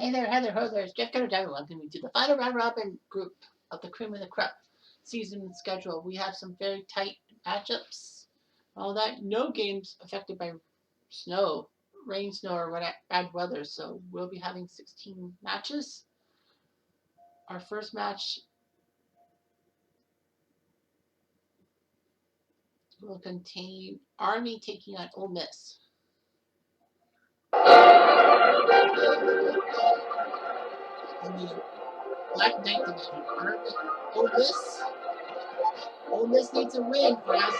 Hey there, Heather, ho there. It's Jeff Cutter, welcome to the final round robin group of the cream of the crop season schedule. We have some very tight matchups. All that, no games affected by snow, rain, snow, or what bad weather. So we'll be having 16 matches. Our first match will contain Army taking on Ole Miss. In the Black Knight division, Army, Ole Miss needs a win, or else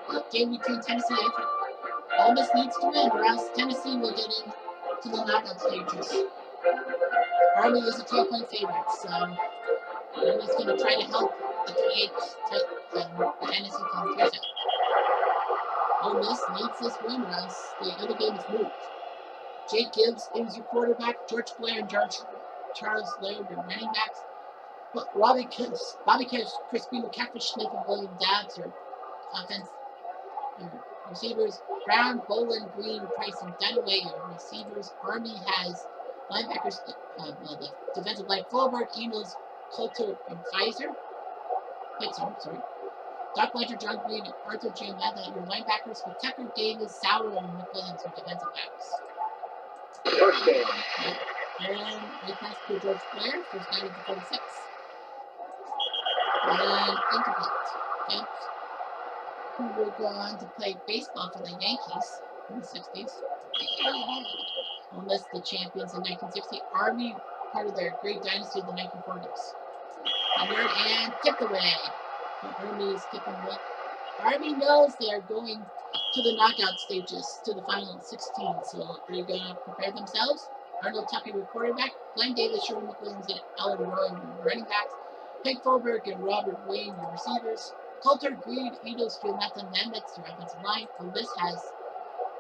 the game between Tennessee and Ole Miss needs to win, or else Tennessee will get into the knockout stages. Army is a 12-point favorite, so Army's going to try to help the Tennessee Volunteers out. Ole Miss needs this win, or else the other game is moved. Jake Gibbs is your quarterback. George Blair and Charles Laird are running backs. But Bobby Kiss, Crispy McCaffrey, Smith, and William Dabbs are offense receivers. Brown, Boland, Green, Price, and Dunaway are receivers. Army has linebackers, the defensive line, Fulberg, Enos, Coulter, and Pfizer. Sorry. Doc Ledger, John Green, and Arthur Giametta, your linebackers, with Tucker, Davis, Sauer, and McWilliams, your defensive backs. First down. And they pass to George Blair, first down at the 46. And incomplete. Okay. Who will go on to play baseball for the Yankees in the 60s. Ole Miss, the champions in 1960. Army, part of their great dynasty of the 1940s. And tipped away. So Army is tipping away. Army knows they are going to the knockout stages, to the final 16. So they're going to prepare themselves. Arnold Tucker, your quarterback. Glenn Davis, Sherman McWilliams, and Alan Roy, your running backs. Hank Fulberg and Robert Wayne, your receivers. Coulter, Green, Eagles, Giametta, Nemitz, your offensive line. Ole Miss has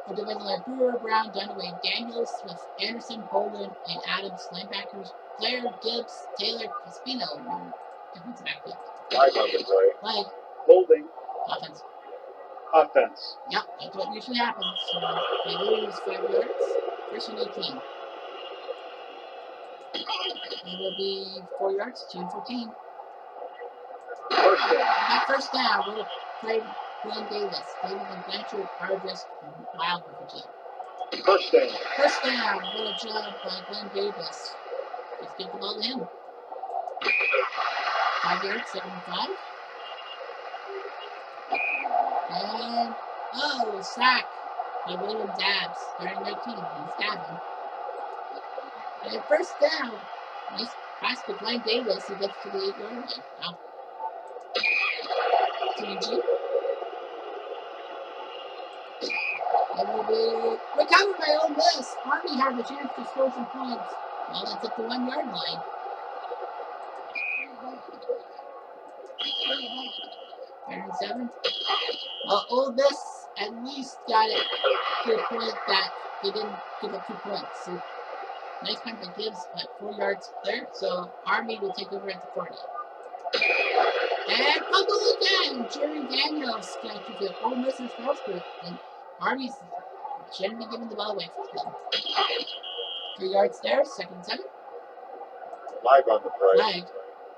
a defensive line, Brewer, Brown, Dunaway, Daniels, Smith, Anderson, Boland, and Adams, linebackers. Blair, Gibbs, Taylor, Crispino, your defensive backfield. Flag on the play. Flag. Holding. Offense. Offense. Yep, that's what usually happens. So they lose 5 yards. First and 18. It will be 4 yards, 2-14. First down. That first down, we're going to play Glenn Davis. Davis and Blanchard are just wild with the team. First down. First down, what a job by Glenn Davis. Let's get the ball to him. 5 yards, 7-5. And, sack by William Dabbs, starting their team. He's stabbing. And first down, nice pass to Glenn Davis. He gets to the 8-yard line. Wow. TNG. It will be recovered by Ole Miss. Army had a chance to score some points. Well, that's at the 1-yard line. Third and 7. Well, Ole Miss at least got it to a point that they didn't give up 2 points. So, nice punt by Gibbs, but 4 yards there. So Army will take over at the 40. And fumble again! Jerry Daniels got to the Ole Miss's first group, and Army's shouldn't be giving the ball away for them. 3 yards there, second and 7. Flag on the play. Flag.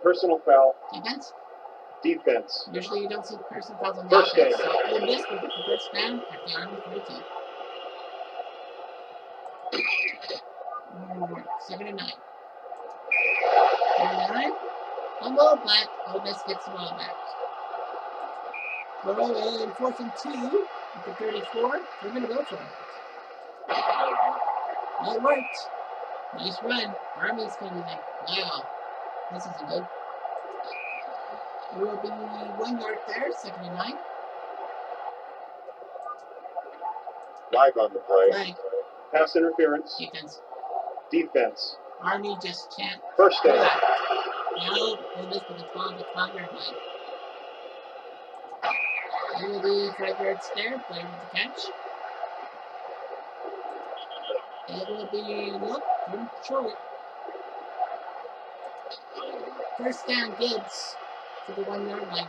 Personal foul. Defense. Defense. Usually you don't see personal fouls on the offense. So Ole Miss will get the first down at the Army 42. 7 and 9. 9. Fumble, but Ole Miss gets the ball back. We're in 4th and 2 at the 34. We're going to go for it. Well, it worked. Nice run. Army's going to be like, wow, this isn't good. It will be 1 yard there, 2nd and 9. Flag on the play. Flag. Pass interference. Defense. Defense. Army just can't. First down. Now, Ole Miss with the 12-yard line. It will be 5 yards there, Blair with the catch. It will be, from short. First down, Gibbs to the 1 yard line.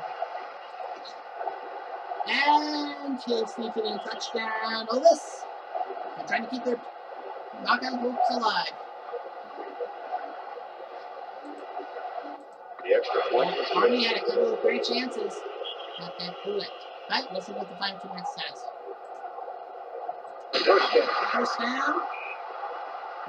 And he'll sneak it in, touchdown. Ole Miss. They're trying to keep their Knockout hopes alive. The extra point is Army good. had a couple of great chances, but they blew it. But we'll see what the final 2 minutes says. First down. First down.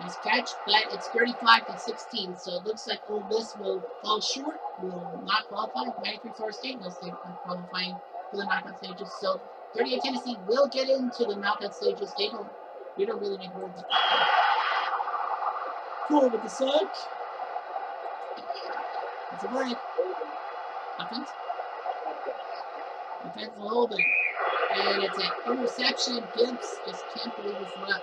Nice catch, but it's 35-16, so it looks like Ole Miss will fall short, will not qualify. 93 Florida State will stay qualifying for the knockout stages. So 38 Tennessee will get into the knockout stages. We don't really need words about that. Cool with the suck. It's a break. Offense. Defensive holding. And it's an interception. Gibbs just can't believe his luck.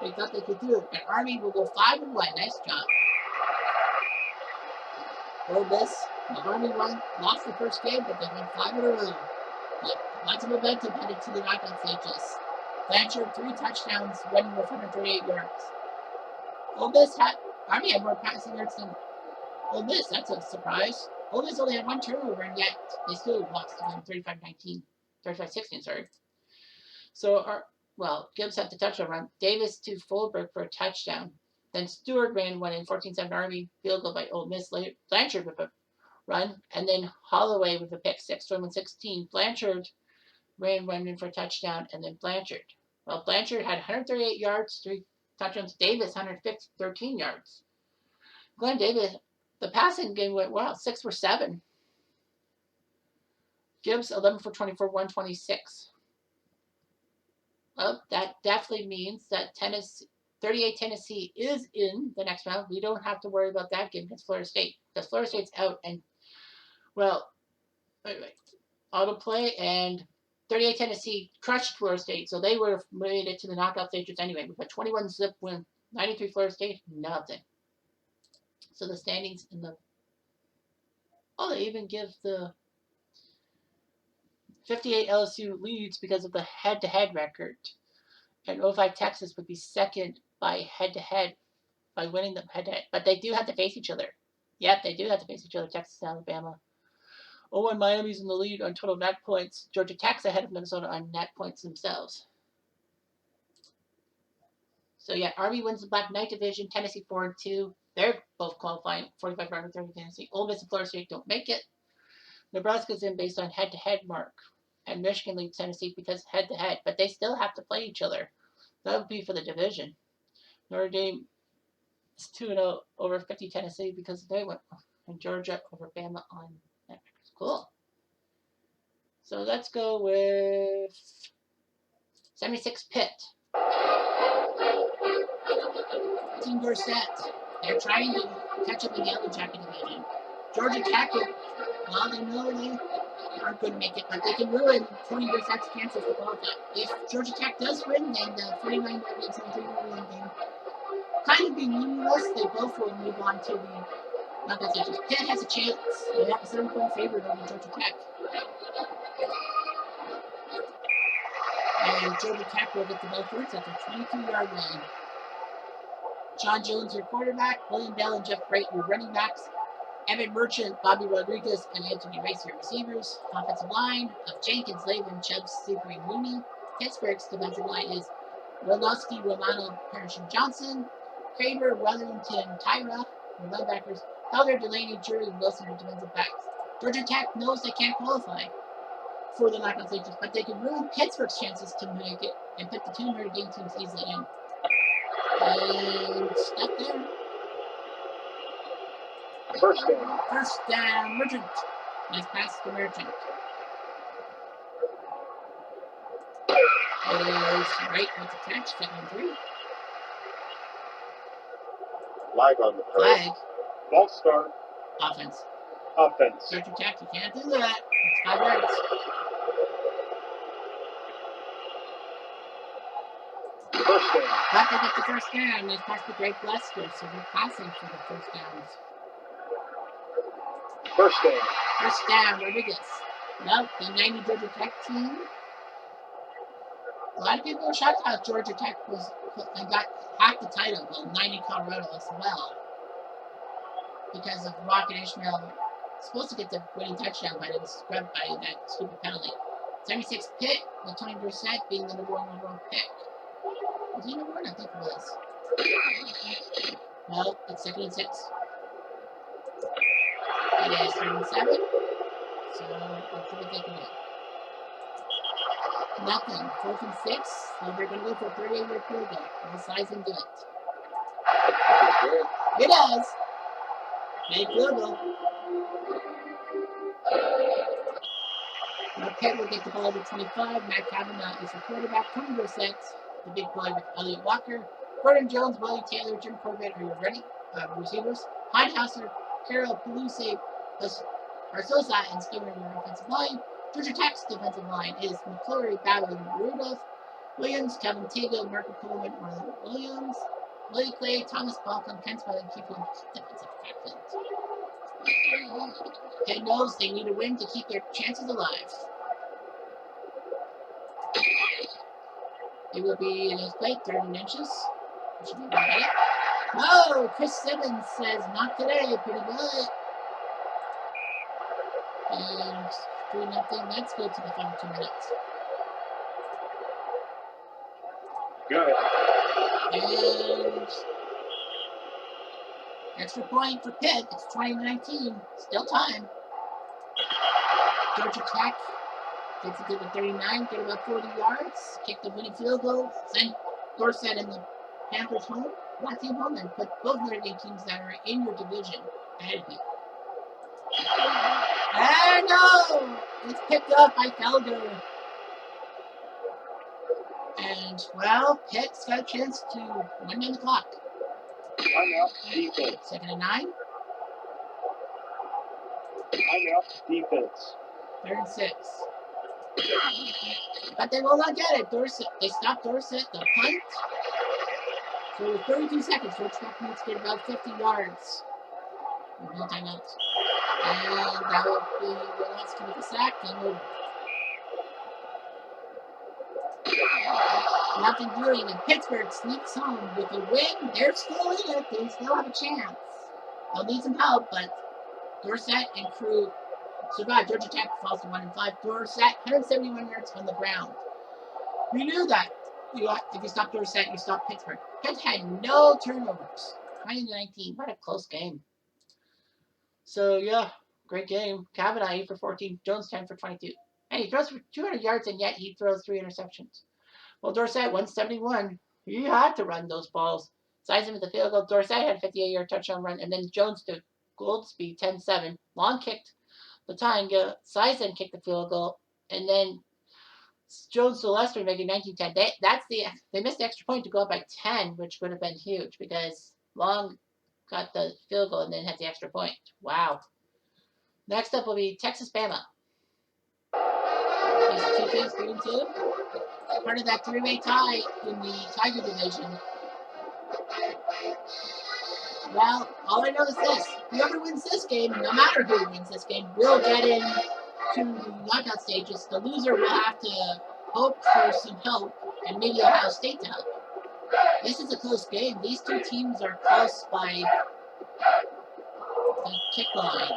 They thought they could do it. But Army will go 5-1. Nice job. Ole Miss, the Army lost the first game, but they won 5 in a row. Lots of momentum headed to the knockout stages. Blanchard, 3 touchdowns, running with 138 yards. Army had more passing yards than Ole Miss. That's a surprise. Ole Miss only had 1 turnover, and yet they still lost to them 35-16, sorry. So, Gibbs had the touchdown run. Davis to Fulberg for a touchdown. Then Stewart ran one in 14-7 Army, field goal by Ole Miss. Blanchard with a run, and then Holloway with a pick 6, 21-16. Blanchard ran one in for a touchdown, and then Blanchard. Well, Blanchard had 138 yards, 3 touchdowns. Davis, 113 yards. Glenn Davis, the passing game went well, 6 for 7. Gibbs, 11 for 24, 126. Well, that definitely means that 38 Tennessee is in the next round. We don't have to worry about that game against Florida State. Because Florida State's out, and, autoplay, and 38 Tennessee crushed Florida State, so they would have made it to the knockout stages anyway. We've got 21 zip win, 93 Florida State, nothing. So the standings in the... they even give the 58 LSU leads because of the head-to-head record. And 05 Texas would be second by head-to-head, by winning them head-to-head. But they do have to face each other. Yep, they do have to face each other, Texas and Alabama. 01 Miami's in the lead on total net points. Georgia Tech's ahead of Minnesota on net points themselves. So yeah, Army wins the Black Knight division. Tennessee 4-2. They're both qualifying. 45-30 Tennessee. Ole Miss and Florida State don't make it. Nebraska's in based on head-to-head mark, and Michigan leads Tennessee because head-to-head. But they still have to play each other. That would be for the division. Notre Dame is 2-0 over 50 Tennessee because they went, and Georgia over Bama on net. Cool. So let's go with 76 Pitt. Team Dorsett. They're trying to catch up in the Yellow Jacket division. Georgia Tech, they know they aren't going to make it, but they can ruin Tony Dorsett's chances to qualify. If Georgia Tech does win, then the 49 games and 3 win game kind of be meaningless. They both will move on to the knockout stages. Pitt has a chance. They have a 7-point favorite over Georgia Tech. And Georgia Tech will get the ball first at the 22-yard line. John Jones, your quarterback. William Bell and Jeff Bright, your running backs. Evan Merchant, Bobby Rodriguez, and Anthony Rice, your receivers. Offensive line of Jenkins, Lavin, Chubbs, Slippery, Mooney. Pittsburgh's defensive line is Wolowski, Romano, Parrish, and Johnson. Kramer, Wellington, Tyra, your linebackers. Felder, Delaney, Jury, and Wilson, your defensive backs. Georgia Tech knows they can't qualify for the knockout stages, but they can ruin Pittsburgh's chances to make it and put the 2 Notre Dame teams easily in. And stop there. First down, Merchant. Nice pass to Merchant. Is right with the catch, 2-3. Flag on the play. Flag. False start. Offense. Georgia Tech, you can't do that. It's 5 yards. First down. But they get the first down. Nice pass to Greg Lester, so they're passing for the first downs. First down, Rodriguez. Well, the 90 Georgia Tech team. A lot of people were shocked how Georgia Tech got half the title, but 90 Colorado as well. Because of Rocket Ishmael supposed to get the winning touchdown, but it was scrubbed by that stupid penalty. 76 Pitt, with Tony Dorsett being the number 1 overall pick. Was he number 1? I think it was. Well, it's 2nd and 6. It is 3rd and 7. So let's see what they can do. Nothing. 4th and 6. So they're going to go for a 38-yard field goal. Will Sizen do it? It does. Big field goal. Now Pitt will get the ball to 25. Matt Kavanaugh is the quarterback. 20%. The big boy with Elliott Walker. Gordon Jones, Willie Taylor, Jim Corbett are your ready receivers. Heinhauser, Carroll, Pelusi, Arsosa, and Skinner in your offensive line. Georgia Tech's defensive line is McCleary, Babbitt, and Rudolph. Williams, Kevin Tago, Marco Coleman, Marlon Williams. Willie Clay, Thomas Balcom, Ken Spelling, keep on defensive backfield. Pitt knows they need a win to keep their chances alive. It will be in his plate, 30 inches. Which will be right. No, Chris Simmons says not today, pretty good. And 3-0. Let's go to the final 2 minutes. Good. And extra point for Pitt. It's 2019. Still time. Georgia Tech gets it to the 39, get about 40 yards, kick the winning field goal, send Dorsett and the Panthers home, not team home, and put both Notre Dame teams that are in your division ahead of you. And no! It's picked up by Felder. And, well, Pitt's got a chance to win on the clock. Timeout defense. 2nd and 9. Timeout defense. 3rd and 6. But they will not get it. Dorsett, they stopped Dorsett, the punt. So with 32 seconds, Georgia Tech needs to get about 50 yards. No timeouts. And that will be Willis to make a sack. Game over. Nothing doing, and Pittsburgh sneaks home with a win. They're still in it. They still have a chance. They'll need some help, but Dorsett and crew survive. Georgia Tech falls to 1-5. Dorsett, 171 yards on the ground. We knew that. If you stop Dorsett, you stop Pittsburgh. Pitt had no turnovers. 20-19. What a close game. So, yeah, great game. Kavanaugh, 8 for 14. Jones, 10 for 22. And he throws for 200 yards, and yet he throws 3 interceptions. Well, Dorsett, 171. He had to run those balls. Sizen with the field goal. Dorsett had a 58-yard touchdown run, and then Jones to Goldsby, 10-7. Long kicked the tying goal. Sizen kicked the field goal, and then Jones to Lester making 19-10. They missed the extra point to go up by 10, which would have been huge because Long got the field goal and then had the extra point. Wow. Next up will be Texas-Bama. These two teams, 3-2. Part of that 3-way tie in the Tiger division. Well, all I know is this. Whoever wins this game, no matter who wins this game, will get in to the knockout stages. The loser will have to hope for some help, and maybe Ohio State to help. This is a close game. These two teams are close by the kick line.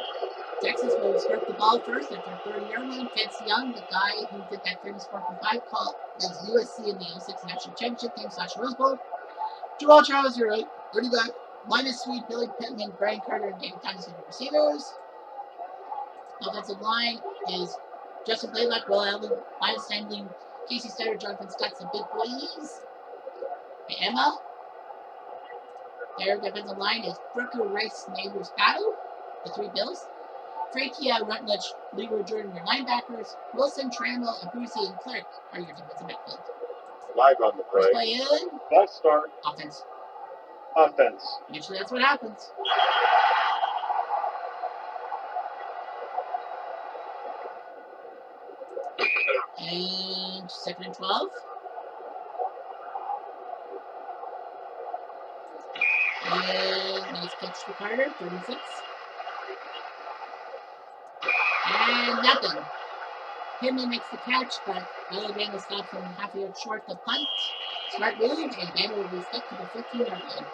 Texas will start the ball first at their 30-yard line. Fitz Young, the guy who did that famous 4-5 call, that's USC in the 06 National Championship game / Rose Bowl. Joel Charles, you're right. Already got Linus Sweet, Billy Pittman, Brian Carter, and David Thomas in the receivers. Offensive line is Justin Blaylock, Will Allen, Linus Handling, Casey Stetter, Jonathan Scott, some big boys. Emma. Their defensive line is Brooker, Rice, Neighbors, Battle, the 3 Bills. Frakia, Rutledge, Leroy Jordan, your linebackers. Wilson, Trammell, Abusi, and Clark are your defensive backfield. Live on the First play. play in. Ball start. Offense. Offense. Usually that's what happens. And 2nd and 12. And nice catch for Carter, 36. And nothing. Pittman makes the catch, but Alabama stops him half a yard short. The punt. Smart move, and Bama will be stuck to the 15-yard line.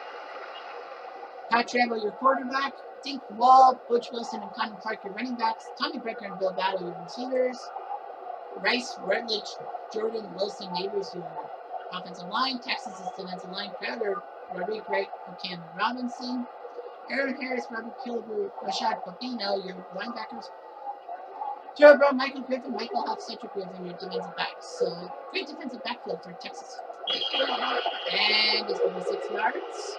Pat Trammell, your quarterback. Dink Wall, Butch Wilson, and Connor Clark, your running backs. Tommy Brecker and Bill Battle, your receivers. Rice, Rutledge, Jordan, Wilson, Neighbors, your offensive line. Texas' defensive line, Crowder, Roderick Wright, Cameron Robinson, Aaron Harris, Robert Kilber, Rashad Papino, your linebackers. Joe Brown, Michael Griffin, Michael Huff, Cedric Griffin, your defensive backs. So great defensive backfield for Texas. And it's going to be 6 yards.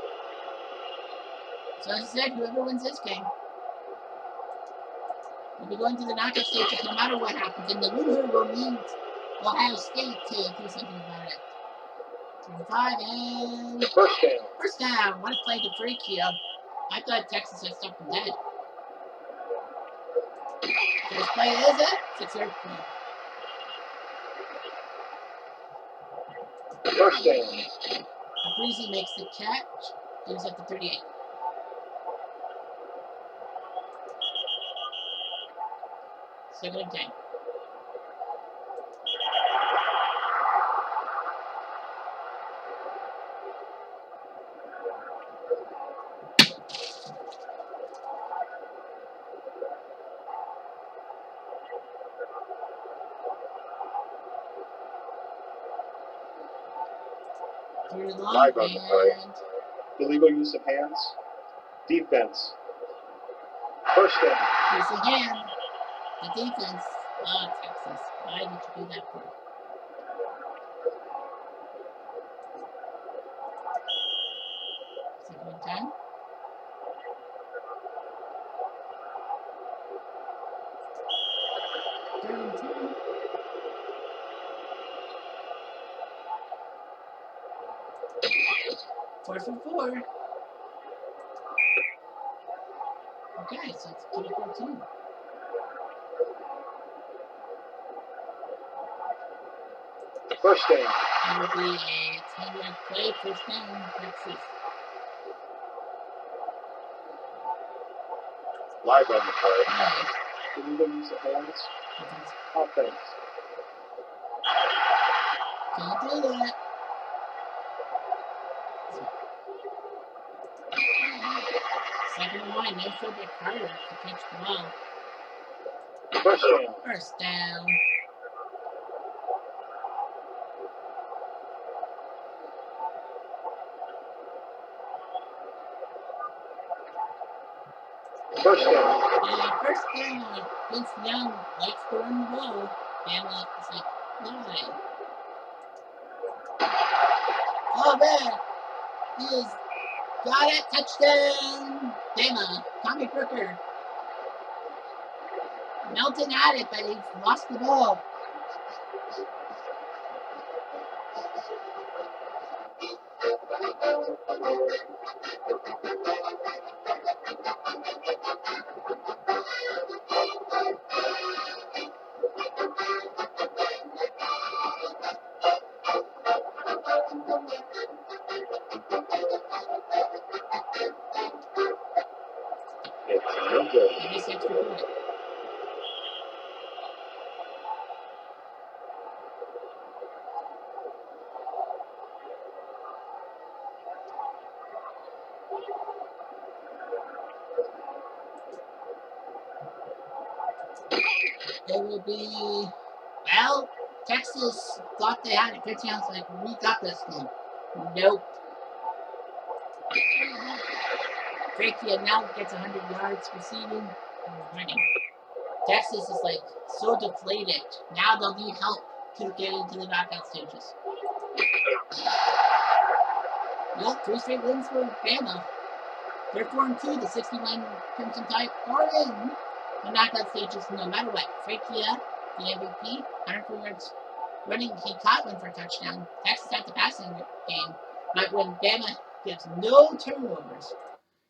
So as I said, whoever wins this game will be going to the knockout stages no matter what happens. And the loser will need Ohio State to do something about it. 35 and first down. What a play to freak you. I thought Texas had stopped them dead. First play is it? 6-yard play. First down. Breezy makes the catch. It was at the 38. Second and 10. Live on the play. Illegal use of hands. Defense. First down. Use of hand. The defense. Oh, Texas. Why did you do that for? Second and 10. Third and 10. Fourth and 4. Okay, so it's 2-14. First down. It will be a 10-yard play. First down, Texas. Live on the play. Illegal use of hands. Offense. Can't do that. Second and 1. No fullback Carter to catch the ball. First down. First down. First down. First down. Vince Young likes to run the ball. And it's like, why? Oh, man. He is got it. Touchdown. Bama. Tommy Brooker. Melton had it, but he lost the ball. It's extra point. It will be, well, Texas thought they had a good chance, like, we got this thing. Nope. Frankie now gets 100 yards receiving and running. Texas is, like, so deflated. Now they'll need help to get into the knockout stages. Well, 3 straight wins for Bama. They're 4-2. The 61 Crimson Tide are in the knockout stages no matter what. Frankie, the MVP, 104 yards running. He caught one for a touchdown. Texas had the passing game. But when Bama gives no turnovers,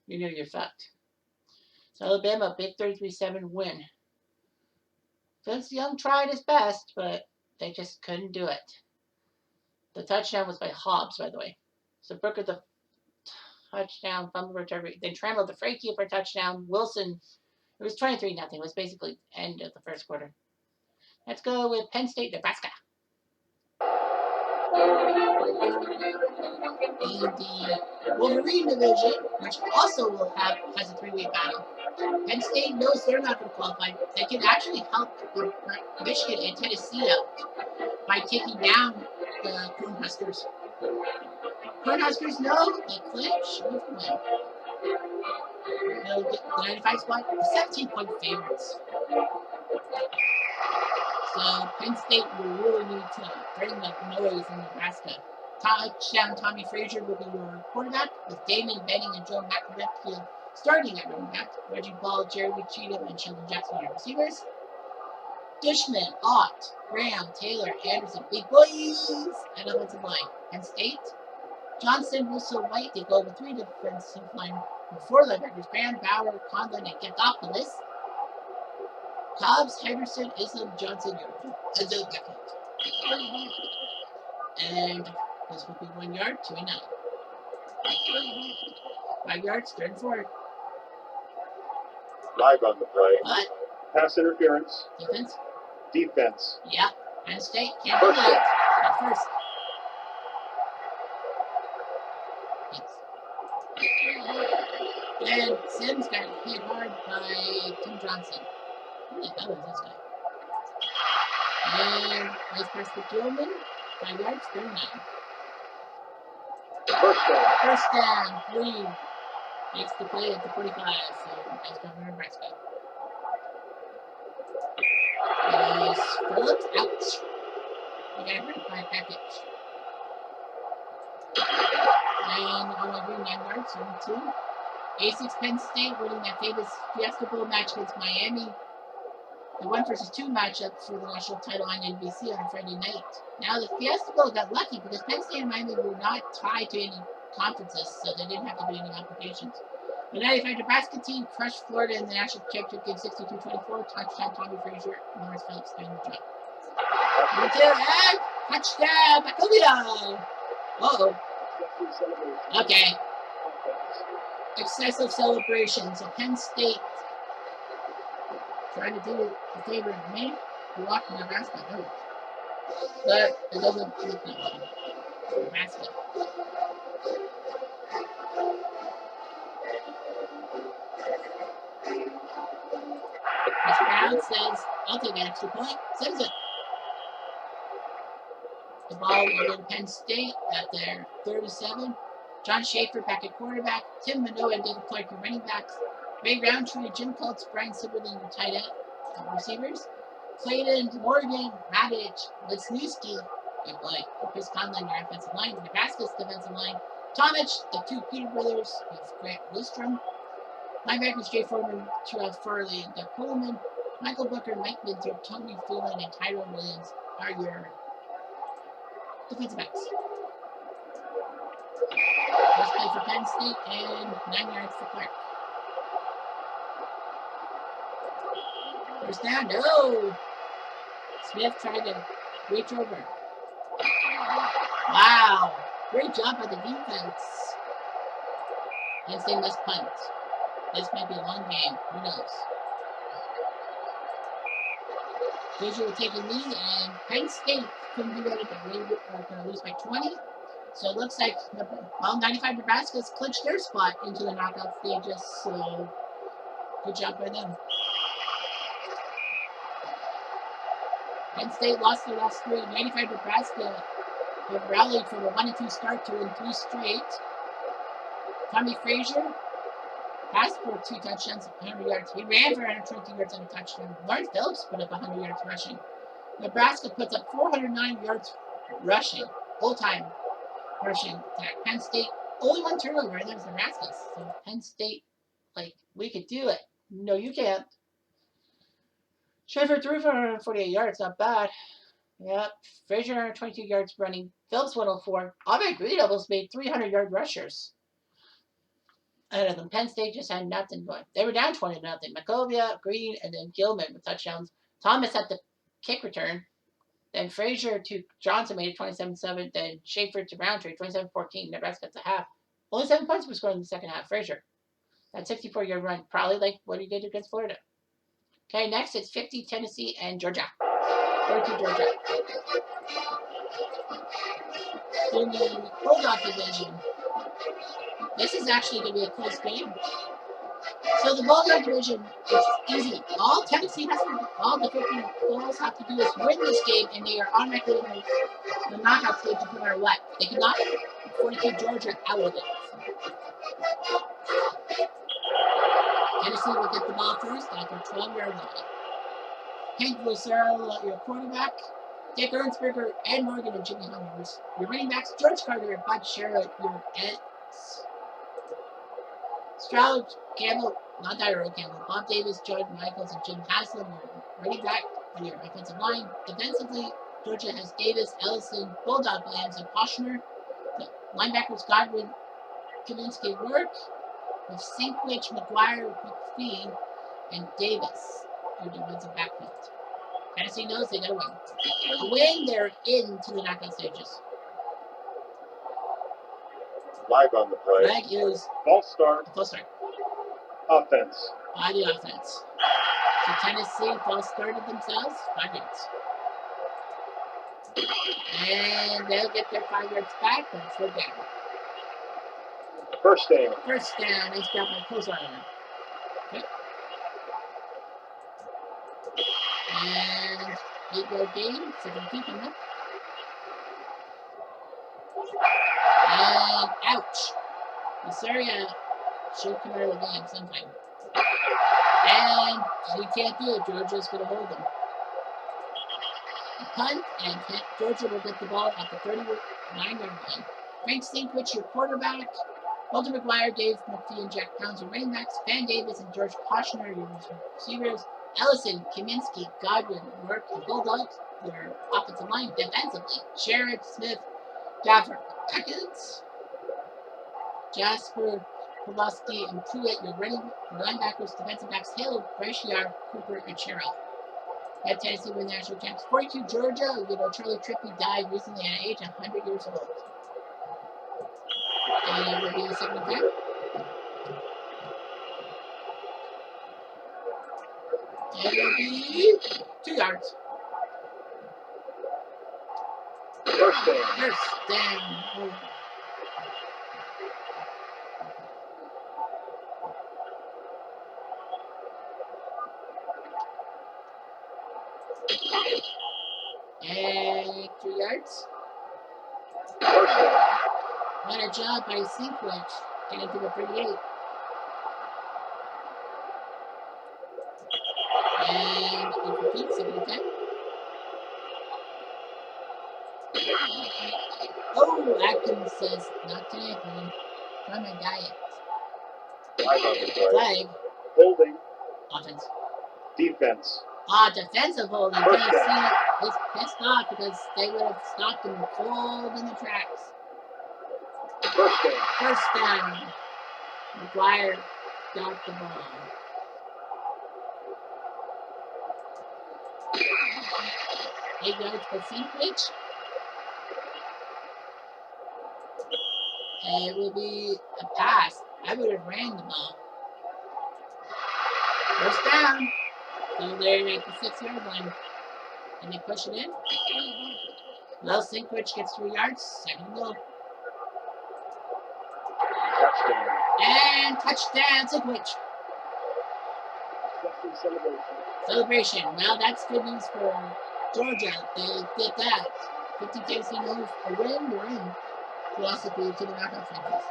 you know you're fucked. So Alabama, big 33-7 win. Vince Young tried his best, but they just couldn't do it. The touchdown was by Hobbs, by the way. So Brooker, the touchdown, fumble return. Then Trammell to Frankie for a touchdown. Wilson, it was 23-0. It was basically end of the first quarter. Let's go with Penn State, Nebraska. In the Wolverine division, which also has a 3-way battle. Penn State knows they're not going to qualify. They can actually help Michigan and Tennessee out by taking down Cornhuskers. Cornhuskers know they clinch with win. They'll get the 95 spot, the 17-point favorites. So Penn State will really need to bring the noise in Nebraska. Touchdown Tommy Frazier will be your quarterback, with Damon Benning and Joe McAvecchia starting at running back. Reggie Ball, Jeremy Cheatham, and Sheldon Jackson are receivers. Dishman, Ott, Graham, Taylor, Anderson, big boys at offensive line. Penn State, Johnson, Russell, White, they go with 3 defensive line with 4 linebackers, Graham, Bauer, Conlon, and Gethopoulos. Cobbs, Henderson, Islam, Johnson, and the backfield. And this will be 1 yard, 2 and 9. 5 yards, third and 4. Live on the play. What? Pass interference. Defense? Defense. Yeah. Penn State can't do that. At first. Yes. And Sims got hit hard by Tim Johnson. Who the hell is this guy? And nice pass to Gilman. 5 yards, 39. First down, Green makes the play at the 45. So nice job for Nebraska. Phillips, ouch. We got hurt by a package. And on a green 9 yards, 72. A6 Penn State winning that famous Fiesta Bowl match against Miami. The 1 versus 2 matchup for the national title on NBC on Friday night. Now the Fiesta Bowl got lucky because Penn State and Miami were not tied to any conferences, so they didn't have to do any applications. The 95 Nebraska team crushed Florida in the national championship game 62-24. Touchdown Tommy Frazier, Lawrence Phillips doing the job. And touchdown Bacovia! Uh-oh. Okay. Excessive celebration. So Penn State trying to do a favor of me. We walked Nebraska out. But it doesn't look that way. Nebraska. Miss Brown says, I'll take an extra point. Sends it. The ball will go to Penn State at their 37. John Schaefer back at quarterback. Tim Minoa and David Clark are running backs. Ray Roundtree, Jim Colts, Brian Silverling are tight end receivers. Clayton, Morgan, Radich, Wisniewski, good boy. Chris Conlon, your offensive line. Nebraska's defensive line. Tomich, the 2 Peter brothers with Grant Listrom. Linebackers Jay Foreman, Terrell Farley, and Doug Pullman. Michael Booker, Mike Minter, Tony Phelan, and Tyrone Williams are your defensive backs. First play for Penn State and 9 yards for Clark. First down, no! Smith tried to reach over. Wow! Great job by the defense. Penn State must punt. This might be a long game. Who knows? Frazier will take a lead, and Penn State couldn't do that again. They are going to lose by 20. So it looks like 95 Nebraska's clinched their spot into the knockout stages. So good job by them. Penn State lost their last 3. 95 Nebraska have rallied from a 1-2 start to win 3 straight. Tommy Frazier passed for 2 touchdowns, 100 yards. He ran for 120 yards and a touchdown. Lawrence Phillips put up 100 yards rushing. Nebraska puts up 409 yards rushing, full-time rushing attack. Penn State, only 1 turnover, and that was Nebraska's. So Penn State, like, we could do it. No, you can't. Schaefer threw for 148 yards, not bad. Yep. Frazier 122 yards running. Phillips 104. Auburn Green almost made 300-yard rushers. Out of them, Penn State just had nothing going. They were down 20-0. Macovia, Green, and then Gilman with touchdowns. Thomas at the kick return. Then Frazier to Johnson made it 27-7. Then Schaefer to Roundtree, 27-14. Nebraska at the half. Only 7 points were scored in the second half. Frazier. That 64-yard run, probably like what he did against Florida. Okay, next it's 50, Tennessee, and Georgia. 42 Georgia. In the Bulldog division, this is actually going to be a close game. So the Bulldog division is easy. All Tennessee has to do, all the 50 Bulls have to do is win this game, and they are automatically in the knockout stage no matter what. They can knock 42 Georgia out of it. Tennessee will get the ball first after 12-yard line. Hank Lucero, your quarterback. Dick Ernsberger, Ed Morgan, and Jimmy Hummers. Your running backs, George Carter and Bud Sherritt. Your ends. Stroud, Campbell, not Tyrell Campbell, Bob Davis, Jordan Michaels, and Jim Haslam. Your running back on your offensive line. Defensively, Georgia has Davis, Ellison, Bulldog Williams, and Poshner. The linebackers, Godwin, Kaminsky, Rourke, with Sinkwich, McGuire, McPhee, and Davis. Your defensive backfield. Tennessee knows they gotta win. A win, they're into the knockout stages. Flag on the play. Flag is False start. false start. Offense. By the offense. So Tennessee false started themselves, 5 yards. And they'll get their 5 yards back, and it's down. First down. First down, nice job by Kozar. Okay. And 8-yard gain, second keep in there. And ouch. This area should come out of the game sometime. And he can't do it. Georgia's going to hold him. Punt, and Georgia will get the ball at the 39-yard line. Frank Sinkwich, your quarterback. Walter McGuire, Dave McPhee, and Jack Pounds, your running backs. Van Davis and George Poshner, your receivers. Ellison, Kaminsky, Godwin, Rourke, and Bulldogs, your offensive line. Defensively, Sherritt, Smith, Jaffer, Atkins, Jasper, Pulaski, and Pruitt, your linebackers. Defensive backs, Hill, Brashiar, Cooper, and Sherrill. At Tennessee win the national champs. 42 Georgia, Charlie Trippi died recently at age 100 years old. And it will be the second attack. It will be 2 yards. First down. First down. Oh. And 2 yards. First down. What a job by Sinkwich getting to the 38. And it completes second attack. Oh, Atkins says, not today, man. Try my diet. Flag on the play. Flag. Holding. Offense. Defense. Defensive holding. Tennessee is pissed off because they would have stopped them cold in the tracks. First down. First down. McGuire got the ball. Eight yards for Sinkwich. And it will be a pass. I would have ran the ball. First down. So they're at the 6-yard line. And they push it in. Well, Sinkwich gets 3 yards. Second and goal. Touchdown. And touchdown, Sinkwich. Celebration. Well, that's good news for Georgia. They did that. 50 Tennessee knows a win, they're in. Philosophy to the knockout stages.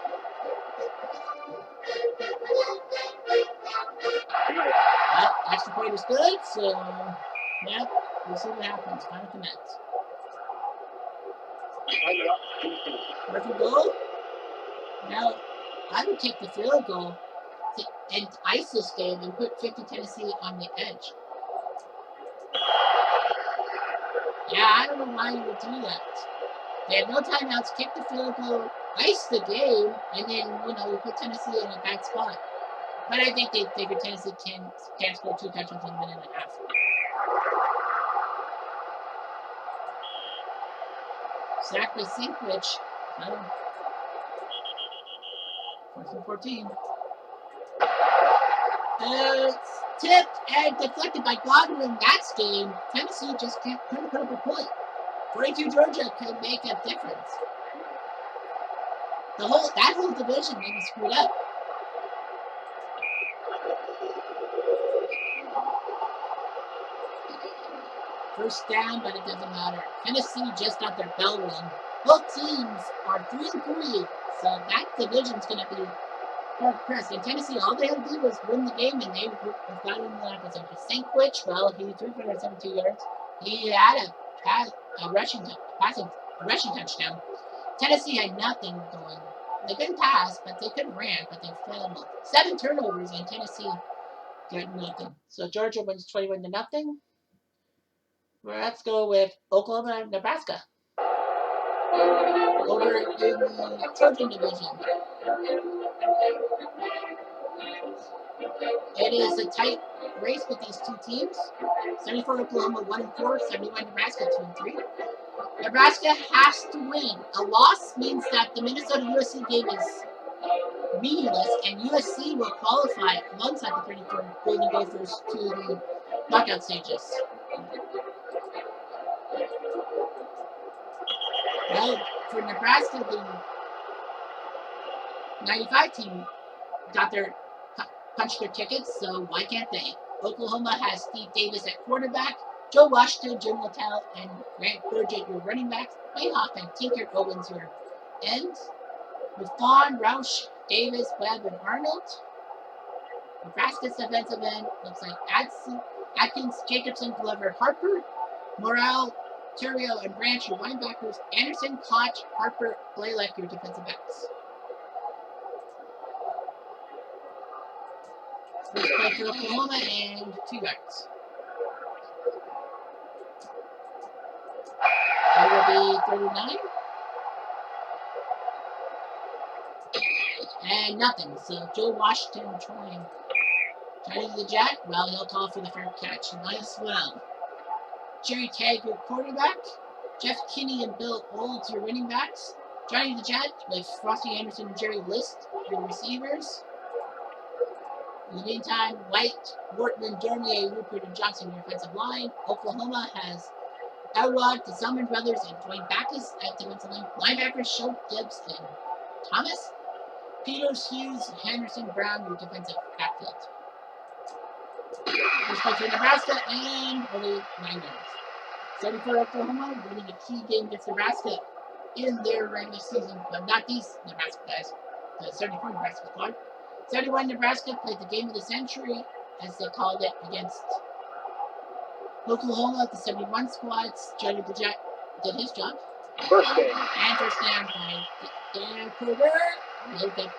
Well, extra point is good, so yeah, we'll see what happens. Final commit. Fourth and goal. Now, I would take the field goal and ice this game and put 50 Tennessee on the edge. Yeah, I don't know why you would do that. They have no timeouts, kick the field goal, ice the game, and then, you put Tennessee in a bad spot. But I think they figure Tennessee can score 2 touchdowns in a minute and a half. Sack by Sinkwich. 4th and 14. Tipped and deflected by Godwin. That's game. Tennessee just couldn't put up a point. 42 Georgia could make a difference. That whole division may be screwed up. First down, but it doesn't matter. Tennessee just got their bell ring. Both teams are 3-3, so that division's going to be hard pressed. In Tennessee, all they had to do was win the game, and they got in the opposition. Sankwich, well, he threw for 72 yards. He had a rushing touchdown. Tennessee had nothing going. They couldn't pass, but they couldn't run, but they failed. 7 turnovers, and Tennessee got nothing. So Georgia wins 21-0. Let's go with Oklahoma, Nebraska. Over in the Trojan division. It is a tight race with these two teams. 74 Oklahoma 1-4, 71 Nebraska 2-3. Nebraska has to win. A loss means that the Minnesota USC game is meaningless, and USC will qualify alongside the 34 Golden Gophers to the knockout stages. Well, for Nebraska, the 95 team punched their tickets, so why can't they? Oklahoma has Steve Davis at quarterback, Joe Washington, Jim Littell, and Grant Burgett, your running backs, Wayne Hoffman, Tinker Owens, your ends, with Vaughn, Roush, Davis, Webb, and Arnold. Nebraska's defensive end looks like Atkins, Jacobson, Glover, Harper, Morrell, Turio, and Branch, your linebackers, Anderson, Koch, Harper, Blaylock, your defensive backs. First play for Oklahoma and 2 yards. It will be 39. And nothing. So Joe Washington trying to the jet. Well, he'll call for the fair catch. -1. Jerry Tagg, your quarterback. Jeff Kinney and Bill Olds, your running backs. Johnny the Jet with Frosty Anderson and Jerry List, your receivers. In the meantime, White, Wortman, Dormier, Rupert, and Johnson, your offensive line. Oklahoma has Elrod, the Zelman brothers, and Dwayne Backus at defensive line. Linebackers, Schultz, Gibbs, and Thomas. Peters, Hughes, Henderson, Brown, your defensive backfield. First play for Nebraska, and only 9 yards. 74 Oklahoma, winning a key game against Nebraska in their regular season, but not these Nebraska guys. The 74 Nebraska squad. 71 Nebraska played the game of the century, as they called it, against Oklahoma. The 71 squads. Johnny the Jet did his job. First game. And first down by Dan Kruger. He'll get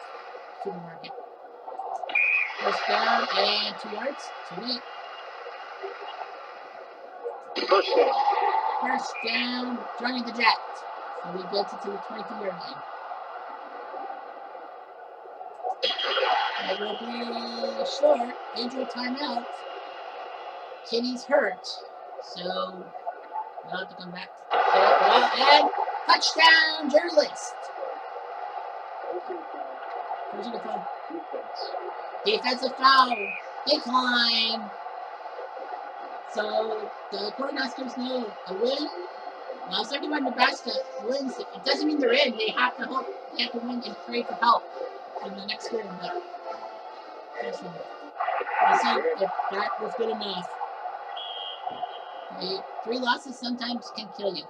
to the market. First down and 2 yards. Too late. First game. First down, Johnny the Jet. So he gets it to the 22-yard line. It will be short. Injury timeout. Kinney's hurt, so we'll have to come back. And touchdown, Jerry List. Where's the foul? Defensive foul. Decline. So the Cornhuskers know a win. Now, 71 Nebraska wins. It doesn't mean they're in. They have to hope. They have to win and pray for help in the next game. But let's see if that was good enough. 3 losses sometimes can kill you.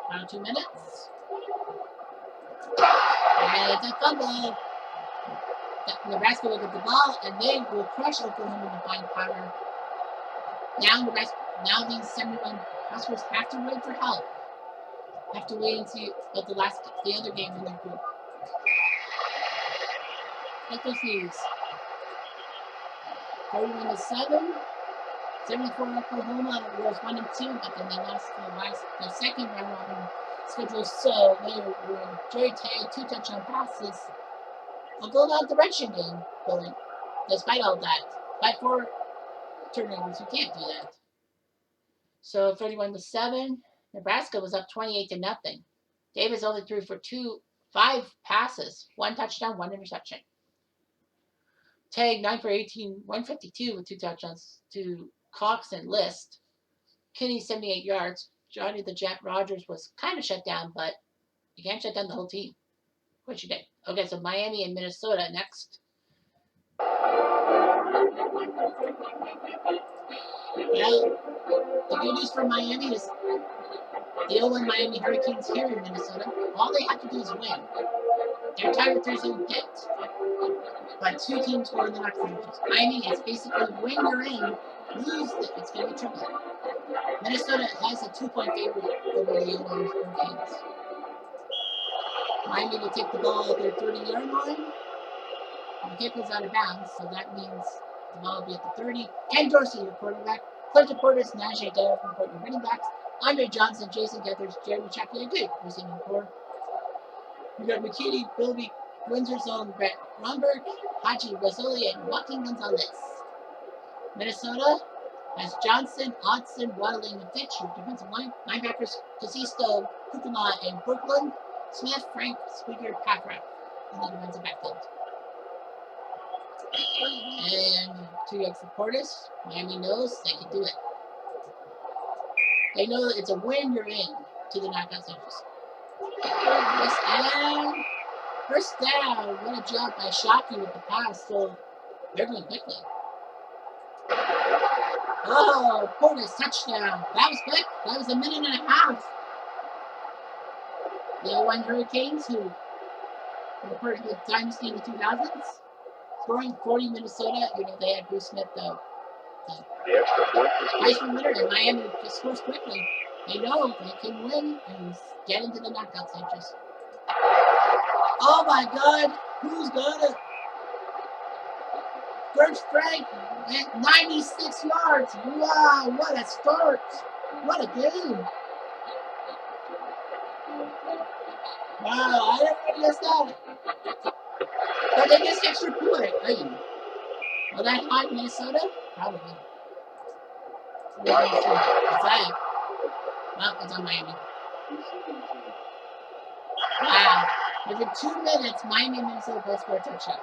Around 2 minutes. And it's a fumble. Nebraska will get the ball, and they will crush Oklahoma to find power. Now these 71 Huskers have to wait for help. Have to wait and see what the other game in their group. Let those news. 31-7. 74 Oklahoma was 1-2, but then they lost the second round robin schedule. So they were Jerry Tagg, 2 touchdown passes. A goal out direction game going. Despite all that, by 4 turnovers, you can't do that. So 31-7. Nebraska was up 28-0. Davis only threw for 5 passes, 1 touchdown, 1 interception. Tagg 9 for 18, 152 with 2 touchdowns to Cox and List. Kinney 78 yards. Johnny the Jet Rogers was kind of shut down, but you can't shut down the whole team. What you did? Okay, so Miami and Minnesota next. Well, the good news for Miami is the 0-1 Miami Hurricanes here in Minnesota. All they have to do is win. They're tied with Thursday and Pitt. But 2 teams go in the next stages. Miami is basically win you're in, lose it's going to be triple. Minnesota has a 2-point favorite over the 0-1 Hurricanes. Miami will take the ball at their 30-yard line. The kick was out of bounds, so that means the ball will be at the 30. Ken Dorsey, your quarterback. Clinton Portis, Najee Dale from Portland running backs. Andre Johnson, Jason Gethers, Jeremy Chaplin, good receiving core. We got McKinney, Bilby, Windsor Zone, Brett Romberg, Haji Wasoli, and Joaquin Gonzalez. Minnesota has Johnson, Hodson, Waddling, and Fitch, your defensive line. Linebackers, Casisto, Kukuma, and Brooklyn. Smith, Frank, Squeaker, Packrat in the defensive backfield. And 2 extra Portis. Miami knows they can do it. They know that it's a win you're in to the knockout stages. And first down. What a job by Shockey with the pass. So they're going quickly. Oh, Portis, touchdown. That was quick. That was a minute and a half. The 0-1 Hurricanes, who were part of the dynasty in the 2000s, scoring 40 Minnesota. You know, they had Bruce Smith, the extra point Heisman winner, and Miami just scores quickly. They know they can win and get into the knockout stages. Oh my God, who's got it? George Frank at 96 yards. Wow, what a start. What a game. Wow, I didn't guess that. But they missed extra point. Will that hide Minnesota? Probably. Is that? Well, it's on Miami. Wow. Within 2 minutes, Miami and Minnesota both score a touchdown.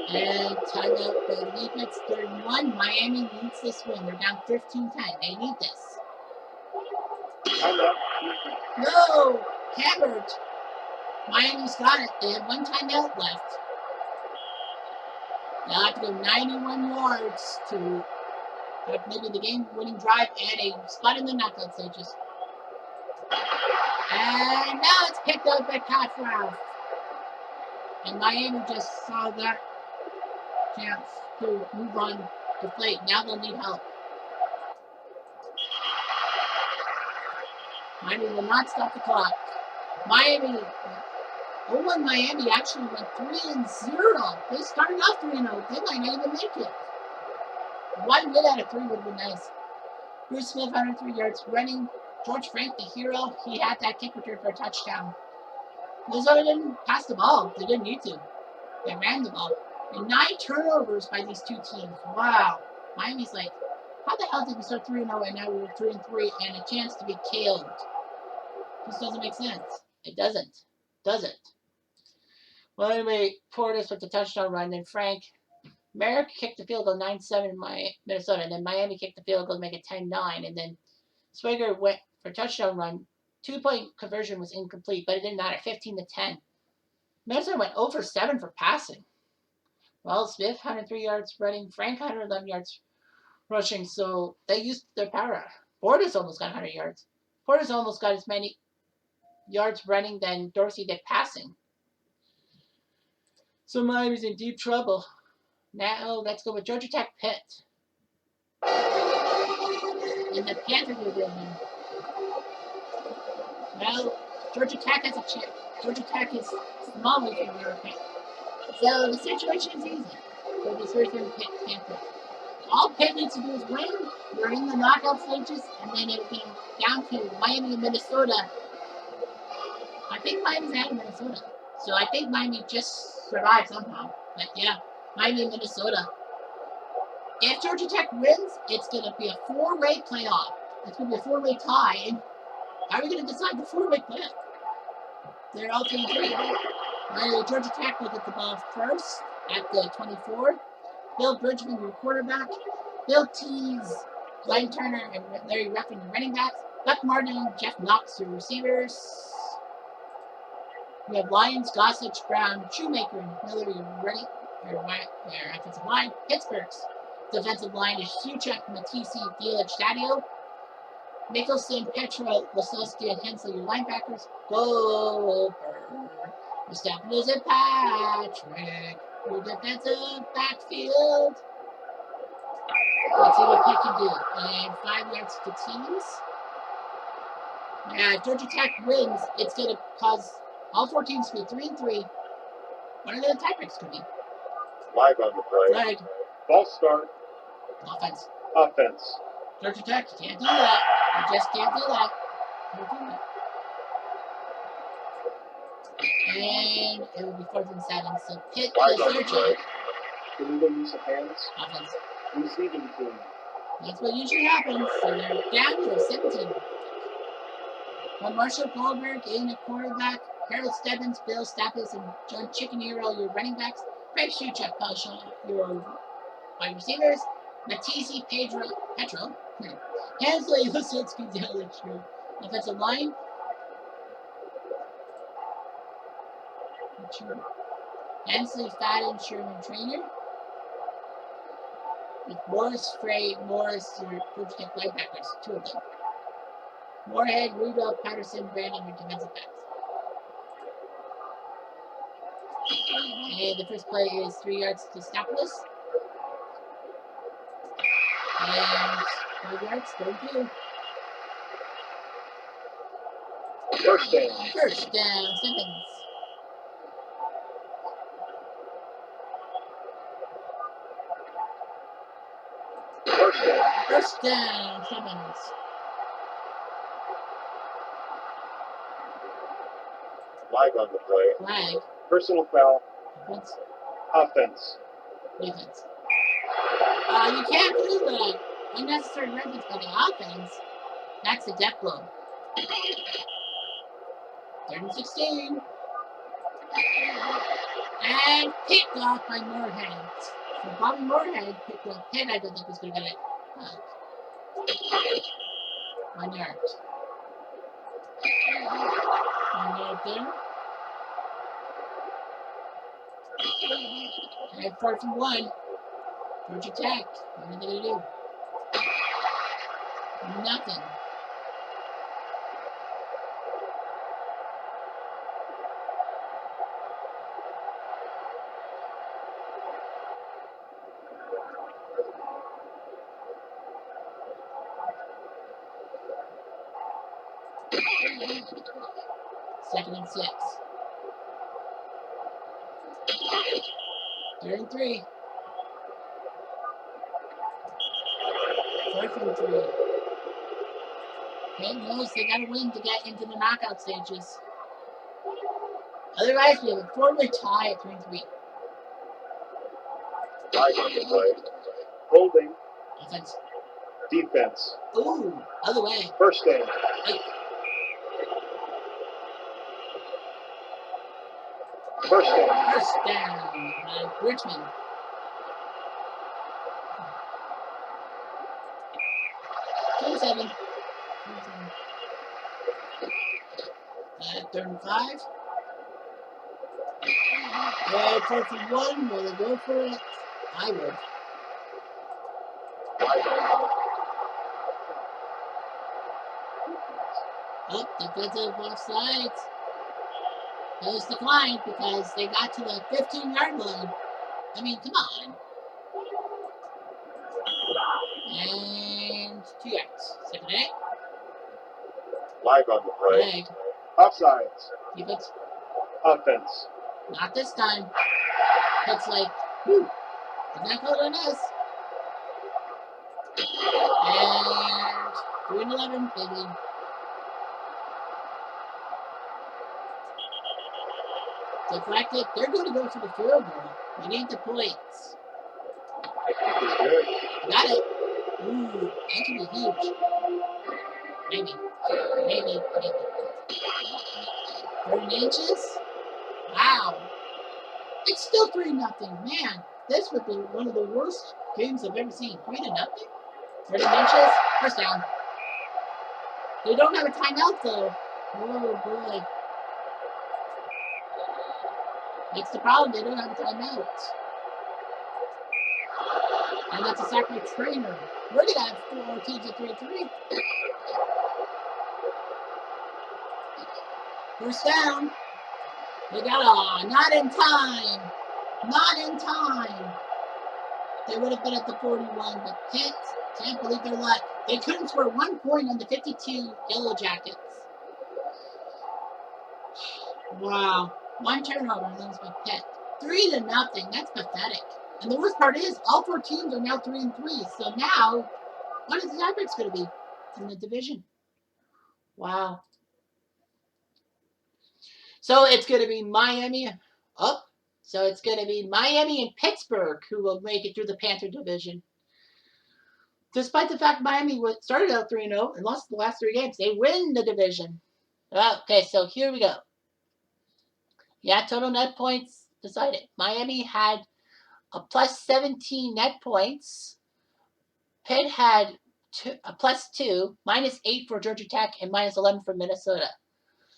And timeout, I believe it's 31. Miami needs this win. They're down 15-10. They need this. No! Hammered. Miami's got it. They have 1 timeout left. They'll have to go 91 yards to have maybe the game-winning drive and a spot in the knockout stages. And now it's picked up by Pat Ralph. And Miami just saw that chance to move on the plate. Now they'll need help. Miami will not stop the clock. Miami, 0-1 Miami actually went 3-0. They started off 3-0. They might not even make it. 1 win out of 3 would have been nice. Bruce Smith, 103 yards running. George Frank, the hero, he had that kick return for a touchdown. Minnesota didn't pass the ball. They didn't need to. They ran the ball. And 9 turnovers by these 2 teams. Wow. Miami's like, how the hell did we start 3-0 and now we're 3-3 and a chance to be killed? This doesn't make sense. It doesn't. Does it? Well, anyway, Portis with the touchdown run. Then Frank Merrick kicked the field goal 9-7 in Minnesota. And then Miami kicked the field goal to make it 10-9. And then Swigert went for a touchdown run. 2-point conversion was incomplete, but it didn't matter. 15-10. Minnesota went 0 for 7 for passing. Well, Smith, 103 yards running. Frank, 111 yards rushing. So they used their power. Portis almost got 100 yards. Portis almost got as many yards running than Dorsey did passing. So Miami's in deep trouble. Now let's go with Georgia Tech Pitt. In the Panther division. Well, Georgia Tech has a chance. Georgia Tech is small way from Europe. So the situation is easy for the Thursday Pitt Panthers. All Pitt needs to do is win. We're in the knockout stages, and then it'll be down to Miami and Minnesota. I think Miami's out of Minnesota. So I think Miami just survived somehow. But yeah, Miami and Minnesota. If Georgia Tech wins, it's going to be a 4-way playoff. It's going to be a 4-way tie. And how are we going to decide the 4-way playoff? They're all 2-3. Georgia Tech will get the ball first at the 24. Bill Bridgman, your quarterback. Bill Tees, Glenn Turner, and Larry Ruffin, your running backs. Buck Martin, Jeff Knox, your receivers. We have Lyons, Gossage, Brown, Shoemaker, and Miller, your Their offensive line. Pittsburgh's defensive line is Suchek, Matisse, Dielich, Stadio. Mickelson, Petro, Wasowski, and Hensley, your linebackers. Go Mustafa and Patrick, your defensive backfield. Let's see what Pitt can do. And 5 yards to teams. If Georgia Tech wins, it's going to cause all 4 teams to be 3-3. What are the tiebreaks going to be? Live on the play. Flag. False start. Offense. Offense. Georgia Tech, you can't do that. You just can't do that. Can't do that. And it will be 4th and 7. So Pitt Live is on the their play. check. Illegal use of hands. Offense. Receiving team. That's what usually happens. So they're down to 17. When Marshall Goldberg in at quarterback, Harold Stebbins, Bill Staples, and John Chickenero, your running backs. Greg Shuchek, your wide receivers. Matisse, Petro. Hensley, Wasowski, Dielich, your offensive line. Hensley, Fadden, Sherman, Trainer. With Morris, Frey, Morris, your Georgia Tech linebackers, 2 of them. Moorhead, Rudolph, Patterson, Brandon, your defensive backs. And the first play is 3 yards to Staples. And 5 yards, 32. First down. First down, Simmons. First down. First down, Simmons. Live on the play. Flag. Personal foul. Offense. Offense. Defense. You can't do that. Unnecessary reference by the offense. That's a death blow. 3rd and 16. And picked off by Moorhead. So Bobby Moorhead picked off Pitt. I don't think was going to get it. 1 yard. 1 yard there. And 4th and 1. Georgia Tech. What are they going to do? Nothing. Second and 6. 3rd and 3. 4th and 3. Pitt knows they got to win to get into the knockout stages. Otherwise, we have a 4-way tie at 3-3. Live on the play. Holding. Offense. Defense. Ooh, other way. First down. Hey. First down. First down, Richmond. Two seven. 3rd and 5. 4th and 1. Will they go for it? I would. Oh, defensive offsides. It was declined because they got to the 15-yard line. I mean, come on. And 2 yards. 2nd and 8. Live on the play. Flag. Offsides. Defense. Offense. Not this time. It's like, whew. Did not call it on us. And 3 and 11, baby. Deflected. They're going to go for the field goal. We need the points. It's good. Got it. Ooh, that could be huge. Maybe. 30 inches? Wow. It's still 3-0. Man, this would be one of the worst games I've ever seen. 3-0? 30 inches? First down. They don't have a timeout, though. Oh, boy. That's the problem. They don't have a timeout. And that's a sack by Trainer. We're going to have 4 teams at 3-3. First down. They got not in time. Not in time. They would have been at the 41, but Pitt can't believe their luck. They couldn't score 1 point on the 52 Yellow Jackets. Wow. 1 turnover, and that was by Pitt. 3-0. That's pathetic. And the worst part is, all 4 teams are now 3-3. So now, what is the tiebreaks going to be in the division? Wow. So it's going to be Miami. So it's going to be Miami and Pittsburgh who will make it through the Panther division. Despite the fact Miami started out 3-0 and lost the last 3 games, they win the division. Okay, so here we go. Yeah, total net points decided. Miami had a plus 17 net points. Pitt had a plus 2, minus 8 for Georgia Tech, and minus 11 for Minnesota.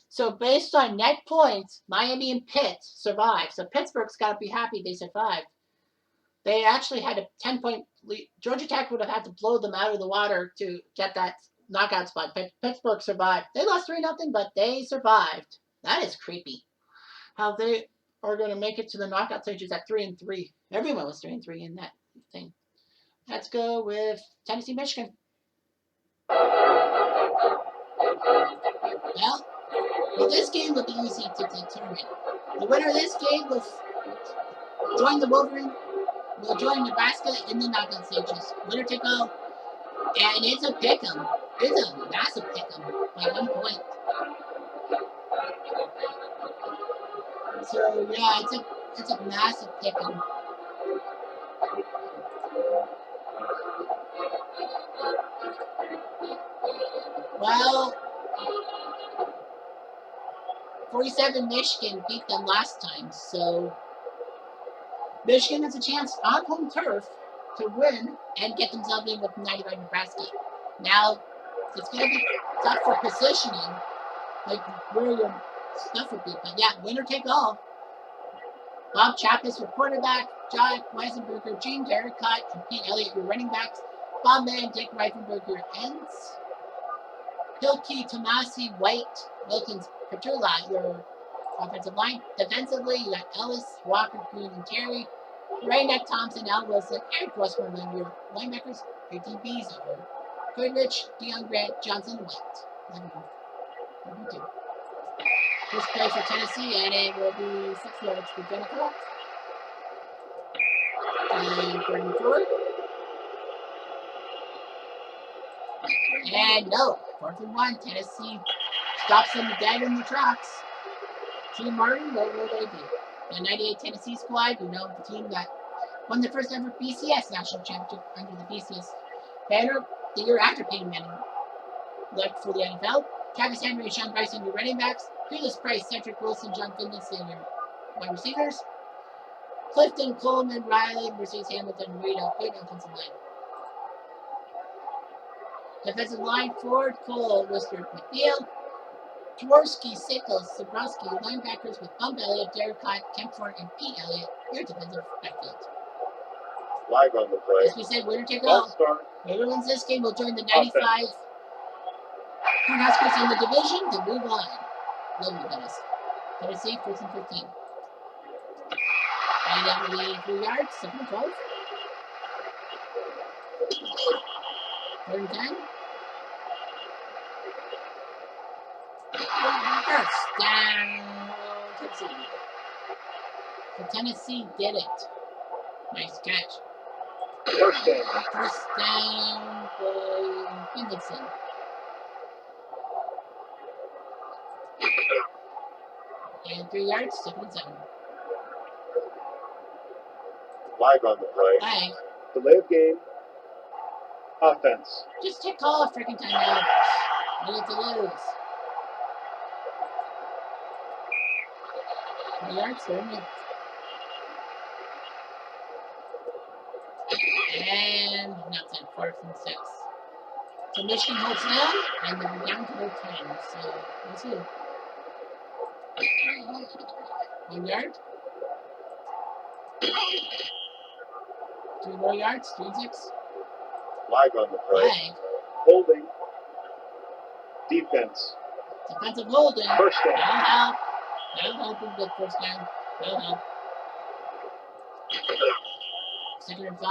So based on net points, Miami and Pitt survived. So Pittsburgh's got to be happy they survived. They actually had a 10-point lead. Georgia Tech would have had to blow them out of the water to get that knockout spot. But Pittsburgh survived. They lost 3-0, but they survived. That is creepy. How they are going to make it to the knockout stages at 3-3. Everyone was 3-3 in that thing. Let's go with Tennessee, Michigan. Well, this game will be easy to determine. The winner of this game will join the Wolverine. Will join Nebraska in the knockout stages. Winner take all. And it's a pick'em. It's a massive pick'em by 1 point. So yeah, it's a massive pick'em. Well, 47 Michigan beat them last time, so Michigan has a chance on home turf to win and get themselves in with 95 Nebraska. Now, it's going to be tough for positioning, like where your stuff would be. But yeah, winner take all. Bob Chappis, your quarterback, John Weisenberger, Gene Derricott, and Pete Elliott, your running backs. Bob Mann, Dick Reifenberg, your ends. Hilke, Tomasi, White, Wilkins, Petula, your offensive line. Defensively, you got Ellis, Walker, Green, and Terry. Rayneck, Thompson, Al Wilson, Eric Westmoreland, your linebackers. Your DBs are Goodrich, Deion Grant, Johnson, and White. 11-2. First play for Tennessee, and it will be 6 yards for Jennifer. And 34. And no, 4th and 1. Tennessee stops them dead in the tracks. Team Martin, what will they do? The 98 Tennessee squad, you know, the team that won the first ever BCS national championship under the BCS banner the year after Peyton Manning left for the NFL. Travis Henry and Sean Bryson, your running backs. Fearless Price, Cedric Wilson, John Finlayson, your wide receivers. Clifton, Coleman, Riley, Mercedes Hamilton, Rito, good offensive line. Defensive line, Ford, Cole, Worcester, McNeil. Jaworski, Sickles, Zabrowski, linebackers with Bump Elliott, Derricott, Kempfort, and Pete Elliott, your defensive backfield. Flag on the play. As we said, winner take all. Whoever wins this game will join the 95 Cornhuskers in the division to move on. Love you guys. Tennessee, 14-15. And it will be 3 yards, 7-12. 3rd and 10. First down, Tennessee. So Tennessee did it. Nice catch. First down. First down by Finlayson. And 3 yards, 2nd and 7. Flag on the play. Flag. Delay of game. Offense. Just take all a freaking timeout. We need to lose. 3 yards, 3rd and 8. And nothing, 4th and 6. So Michigan holds down, and they'll be down to their 10. So we'll see. 1 yard. 3 more yards, 3 and 6. Flag on the play. Flag. Holding. Defense. Defensive holding. First down. That'll help. That'll help with the first down. That'll help. 2nd and 5.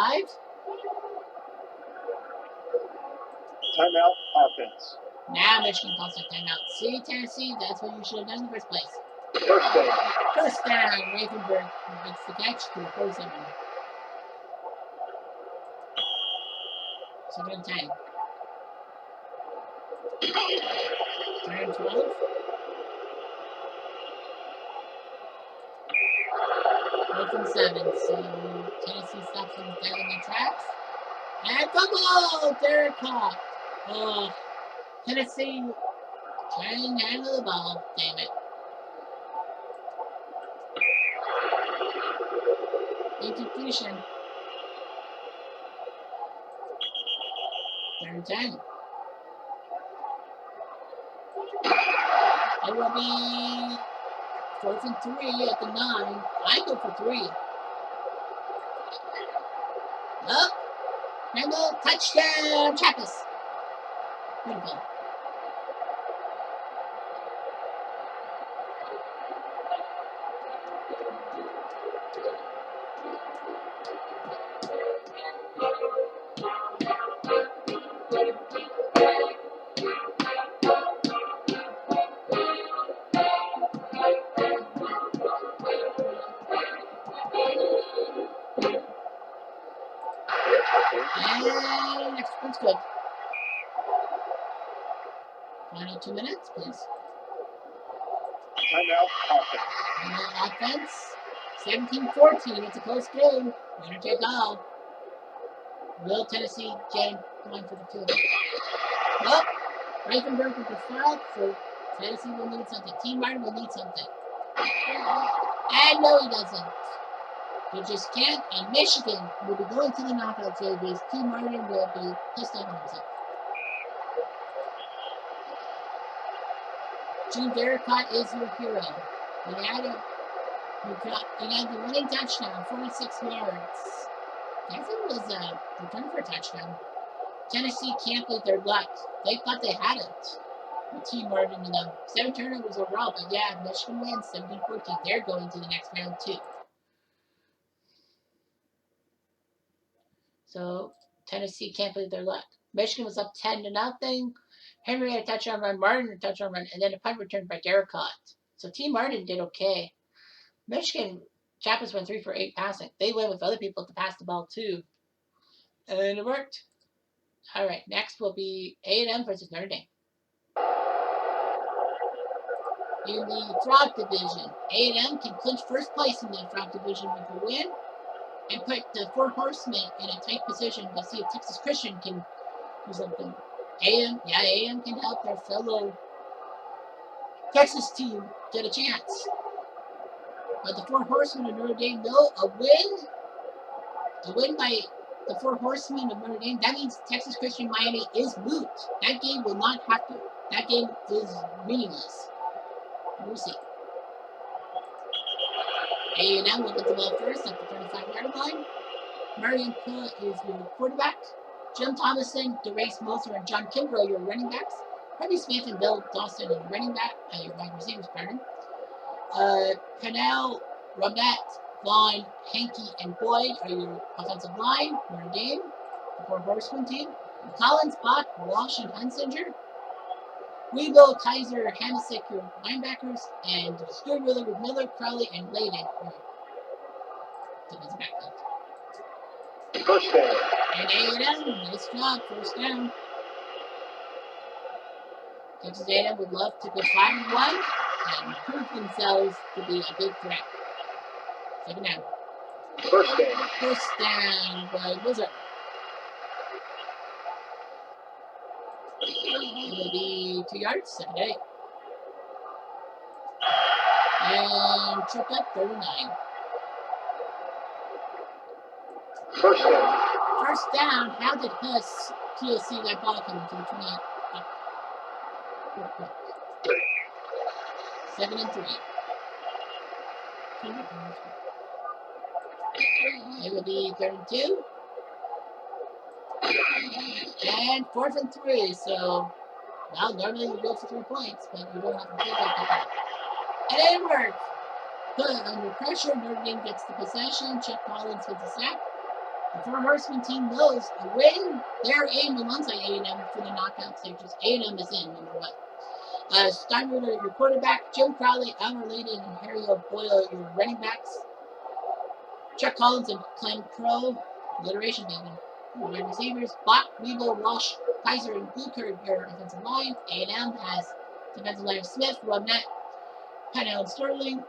Timeout offense. Now Michigan calls a timeout. See, Tennessee, that's what you should have done in the first place. First down. First down. Ravenberg makes the catch to 47. 2nd and 10. 3rd and 12. 4th and 7. So Tennessee stops them dead in their tracks. And fumble! Derek caught. Oh, Tennessee trying to handle the ball. Damn it. Incompletion. 3rd and 10. It will be 4th and 3 at the 9. I go for 3. Up. Handle. Touchdown. Chappis. Beautiful. And next one's good. Final 2 minutes, please. Timeout offense. Offense. 17-14. It's a close game. Winner take all. Will Tennessee get going for the field goal? Well, Reifenberg with the flag, so Tennessee will need something. T. Martin will need something. And no, he doesn't. They just can't. And Michigan will be going to the knockout series. T. Martin will be pissed off at himself. Gene Derricott is your hero. He had the winning touchdown, 46 yards. I guess it was a return for a touchdown. Tennessee can't beat their luck. They thought they had it. With T. Martin and them. 7 turnovers overall, but yeah, Michigan wins 17-14. They're going to the next round too. So Tennessee can't believe their luck. Michigan was up 10-0. Henry had a touchdown run, Martin had a touchdown run, and then a punt return by Derricott. So T. Martin did okay. Michigan, Chappis went 3 for 8 passing. They went with other people to pass the ball too. And it worked. All right, next will be A&M versus Notre Dame. In the Frog Division, A&M can clinch first place in the Frog Division with a win and put the 4 horsemen in a tight position to see if Texas Christian can do something. A&M can help their fellow Texas team get a chance. But the 4 horsemen of Notre Dame know a win by the 4 horsemen of Notre Dame, that means Texas Christian Miami is moot. That game will not have to. That game is meaningless. We'll see. A&M will get the ball first at the 35-yard line. Marion Pill is your quarterback. Jim Thomason, DeRace Moser, and John Kimbrough, your running backs. Harvey Smith and Bill Dawson, your running back, your wide receivers, pardon. Cannell, Robette, Vaughn, Hankey, and Boyd are your offensive line. Notre Dame, the 4 horsemen team. Collins, Bach, Walsh, and Hunsinger. Weebo, Kaiser, Hamasick, your linebackers, and Stuart Miller with Miller, Crowley, and Layden, your defensive backfield. First down. And A&M, nice job, first down. Texas A&M would love to go 5-1 and prove themselves to be a big threat. 2nd down. First down. First down by Wizard. It will be 2 yards, 2nd and 8. And trip up, 39. First down. First down, how did Huss see that ball coming to the 28? 2nd and 3. It will be 3rd and 2. And 4th and 3. So, well, normally you go for 3 points, but you don't have to take it. And it worked. Put under pressure, Notre Dame gets the possession. Chuck Collins gets a sack. The Four Horsemen team knows a win. They're in alongside A&M for the knockout stages. A&M is in, number 1. Steinberger, your quarterback. Jim Crowley, Almer Layden, and Harry O'Boyle, your running backs. Chuck Collins and Clem Crow, alliteration baby. Your wide receivers. Bach, Weeble, Walsh, Kaiser, and Blucher, your offensive line. A&M has defensive line of Smith, Robnett, Pennell, and Sterling.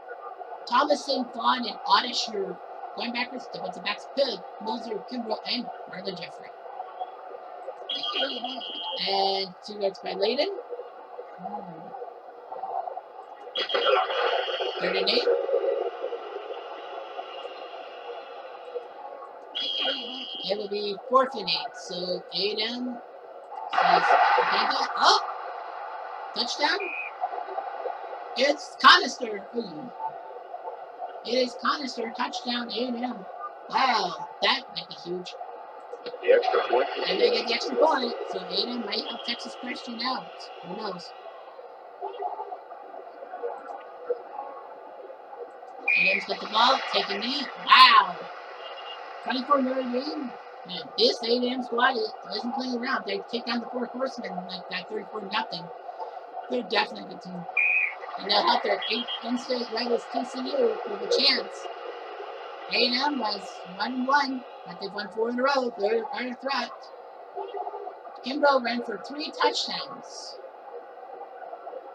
Thomason, Vaughn, and Oddish, your linebackers. Defensive backs, Hood, Moser, Kimbrough, and Marlon Jeffrey. And 2 yards by Layden. 3rd and 8. It will be 4th and 8. So A&M says, oh, touchdown. It's Conister. It is Conister, touchdown A&M. Wow, that might be huge. The extra point. And they get the extra point, so A&M might help Texas Christian out. Who knows? A&M's got the ball, taking knee. Wow. 24 Notre Dame. Man, this A&M squad isn't playing around. They take down the Four Horsemen like that 34-0. They're definitely a good team. And they'll help their in-state rivals TCU with a chance. A&M was 1-1, but they've won 4 in a row. They're a threat. Kimbrough ran for 3 touchdowns.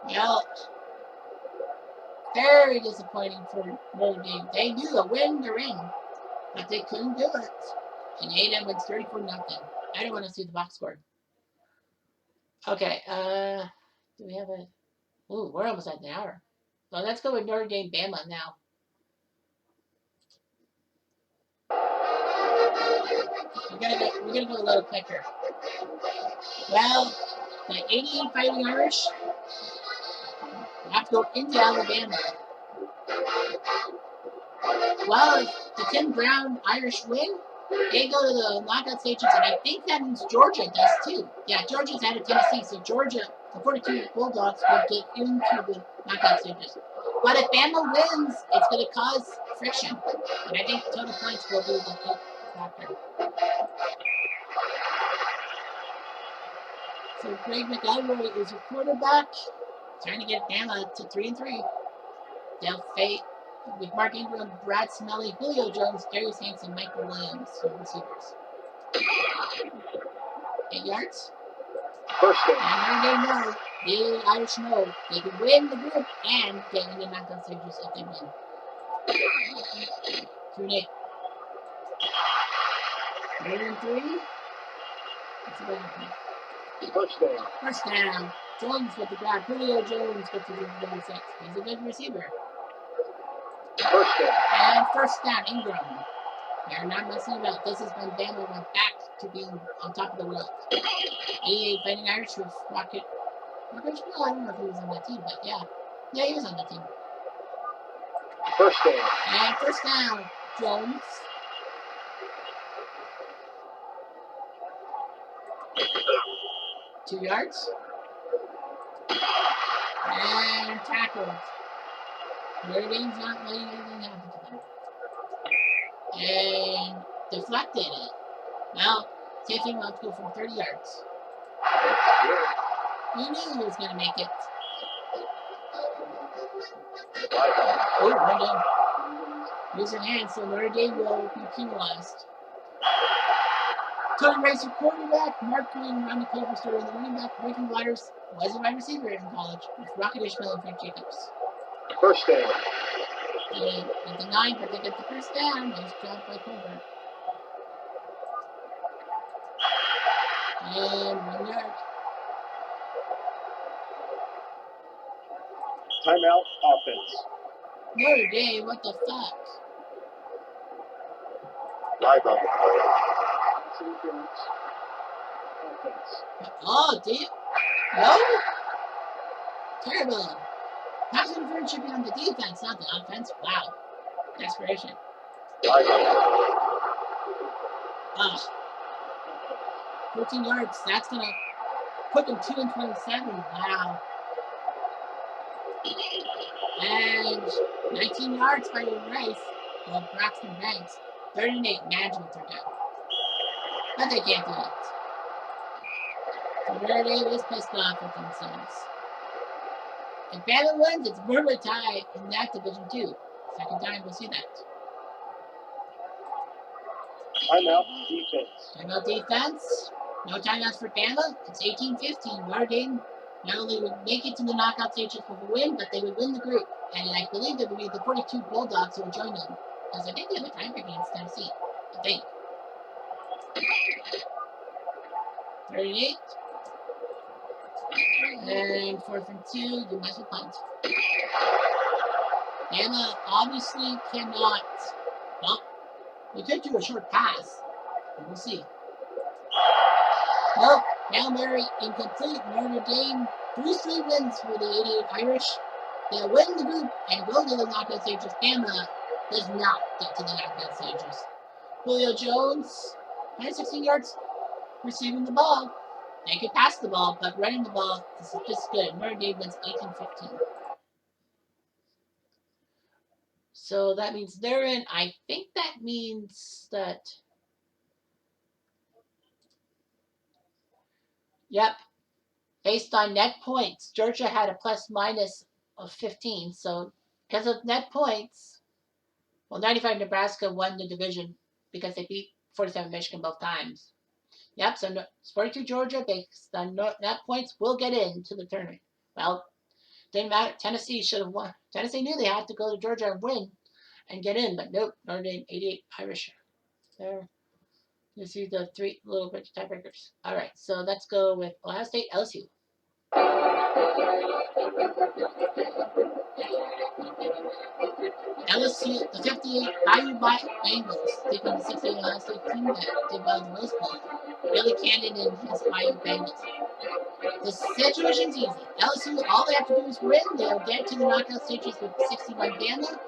Well, very disappointing for Notre Dame. They knew a win, they're in, but they couldn't do it. And A&M wins 34-0. I don't want to see the box score. Okay, do we have a... Ooh, we're almost at an hour. So let's go with Notre Dame Bama now. We're gonna go a little quicker. Well, the 88 Fighting Irish have to go into Alabama. Well, if the Tim Brown Irish win, they go to the knockout stages, and I think that means Georgia does too. Yeah, Georgia's out of Tennessee, so Georgia, the 42 Bulldogs, will get into the knockout stages. But if Bama wins, it's going to cause friction, and I think total points will be the factor. So Greg McElroy is your quarterback, trying to get Bama to 3-3. They'll fade with Mark Ingram, Brad Smelly, Julio Jones, Darius Hanson, Michael Williams, your receivers. 8 yards. First down. And they know, the Irish know, they can win the group and get in the knockout stages if they win. 2-8. 3-3. That's what happened. First down. First down. Jones with the grab. Julio Jones gets to the 36. He's a good receiver. First down. And first down, Ingram. They're not messing about. This has been Bama went back to being on top of the world. 88 Fighting Irish with Rocket. I don't know if he was on that team, but yeah. Yeah, he was on that team. First down. And first down, Jones. Two yards. And tackled. Notre Dame's not letting anything happen to them. And deflected it. Well, taking will have to go from 30 yards. He knew he was going to make it. Oh, Notre Dame. Use your hands, so Notre Dame will be penalized. Tony Rice, your quarterback. Mark Green, Ronnie Culver started the running back. Breaking Waters was a wide receiver in college with Rocket Ishmael and Frank Jacobs. First down. They denied, but they get the first down. Nice job by Culver. And 1 yard. Timeout offense. Notre Dame, what the fuck? Live on the play. Offense. Oh, dude. No? Terrible. Pass interference should be on the defense, not the offense. Wow. Desperation. Live on the Ugh. 14 yards. That's going to put them 2 and 27. Wow. And 19 yards by Rice of Braxton Banks. 38 management are down. But they can't do it. So Notre Dame is pissed off with themselves. If Bama wins, it's murder tie in that division too. Second time we'll see that. Timeout defense. Timeout defense. No timeouts for Bama. It's 18-15. Notre Dame not only would make it to the knockout stages with a win, but they would win the group. And I believe it would be the 42 Bulldogs who would join them. Because I think they have a tiebreak against Tennessee. I think. 38. And 4th and 2, you might punt. Bama obviously cannot. Well, we could do a short pass. We'll see. Nope. Hail Mary incomplete. Notre Dame 3 wins for the 88 Irish. They'll win the group and go to the knockout stages. Bama does not get to the knockout stages. Julio Jones, 116 yards receiving the ball. They could pass the ball, but running the ball is just good. Notre Dame wins 18-15. So that means they're in. I think that means that. Yep. Based on net points, Georgia had a plus minus of 15. So because of net points, well, 95 Nebraska won the division because they beat 47 Michigan both times. Yep. So 42 Georgia based on net points will get into the tournament. Well, didn't matter. Tennessee should have won. Tennessee knew they had to go to Georgia and win and get in, but nope. Notre Dame 88 Irish. There. You see the 3 little bit tiebreakers. All right, so let's go with Ohio State, LSU. LSU, the 58 Bayou Bengals, taking the 68 Ohio State team that did well in the Rose Bowl. Billy Cannon and his Bayou Bengals. The situation's easy. LSU, all they have to do is win. They'll get to the knockout stages with 61 Bama.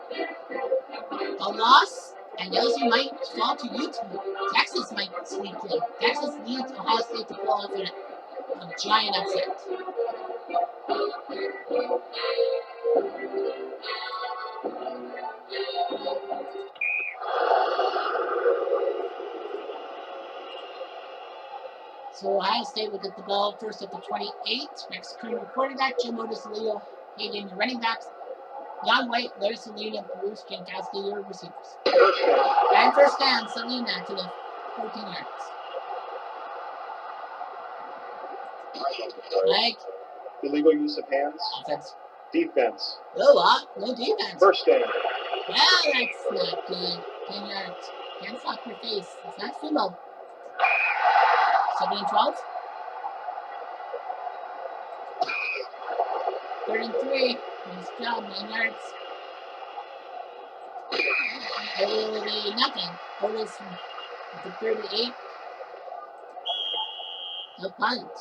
A loss, and LSU might fall to Utah. Texas might sneak in. Texas needs Ohio State to pull off a giant upset. So Ohio State will get the ball first at the 28. Rex Kramer quarterback, Jim Otis, Leo Hayden, your running backs, Young White, Larry Salina, Bruce Jankowski, your receivers. And first down, Salina to the 14 yards. Like illegal use of hands. Offense. Defense. No defense. First down. Well, that's not good. 10 yards. Can't stop your face. It's not sumo. 7 and 12. 33. Nice job. 9 yards. It will be nothing. Otis at the 38. A punt.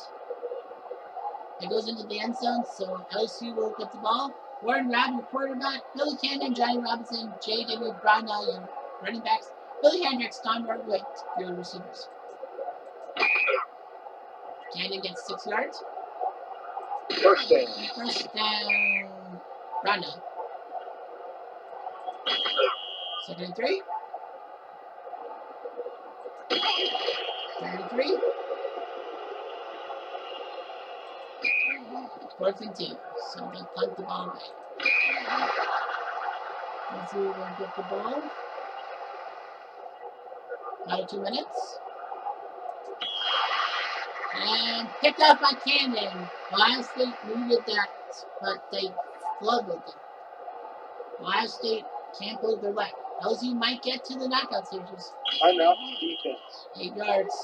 It goes into the end zone, so LSU will get the ball. Warren Rabb, your quarterback. Billy Cannon, Johnny Robinson, J.W. Brownell, your running backs. Billy Hendricks, Don White, your receivers. Cannon gets 6 yards. First down. First down. Brownell. 2nd and 3. 33. 4th and 2. So they'll punt the ball away. Let's see who will get the ball. About 2 minutes. And picked up by Cannon. Ohio State needed that, but they flubbled it. Ohio State can't believe their luck. LSU might get to the knockout stages. Timeout defense. 8 yards.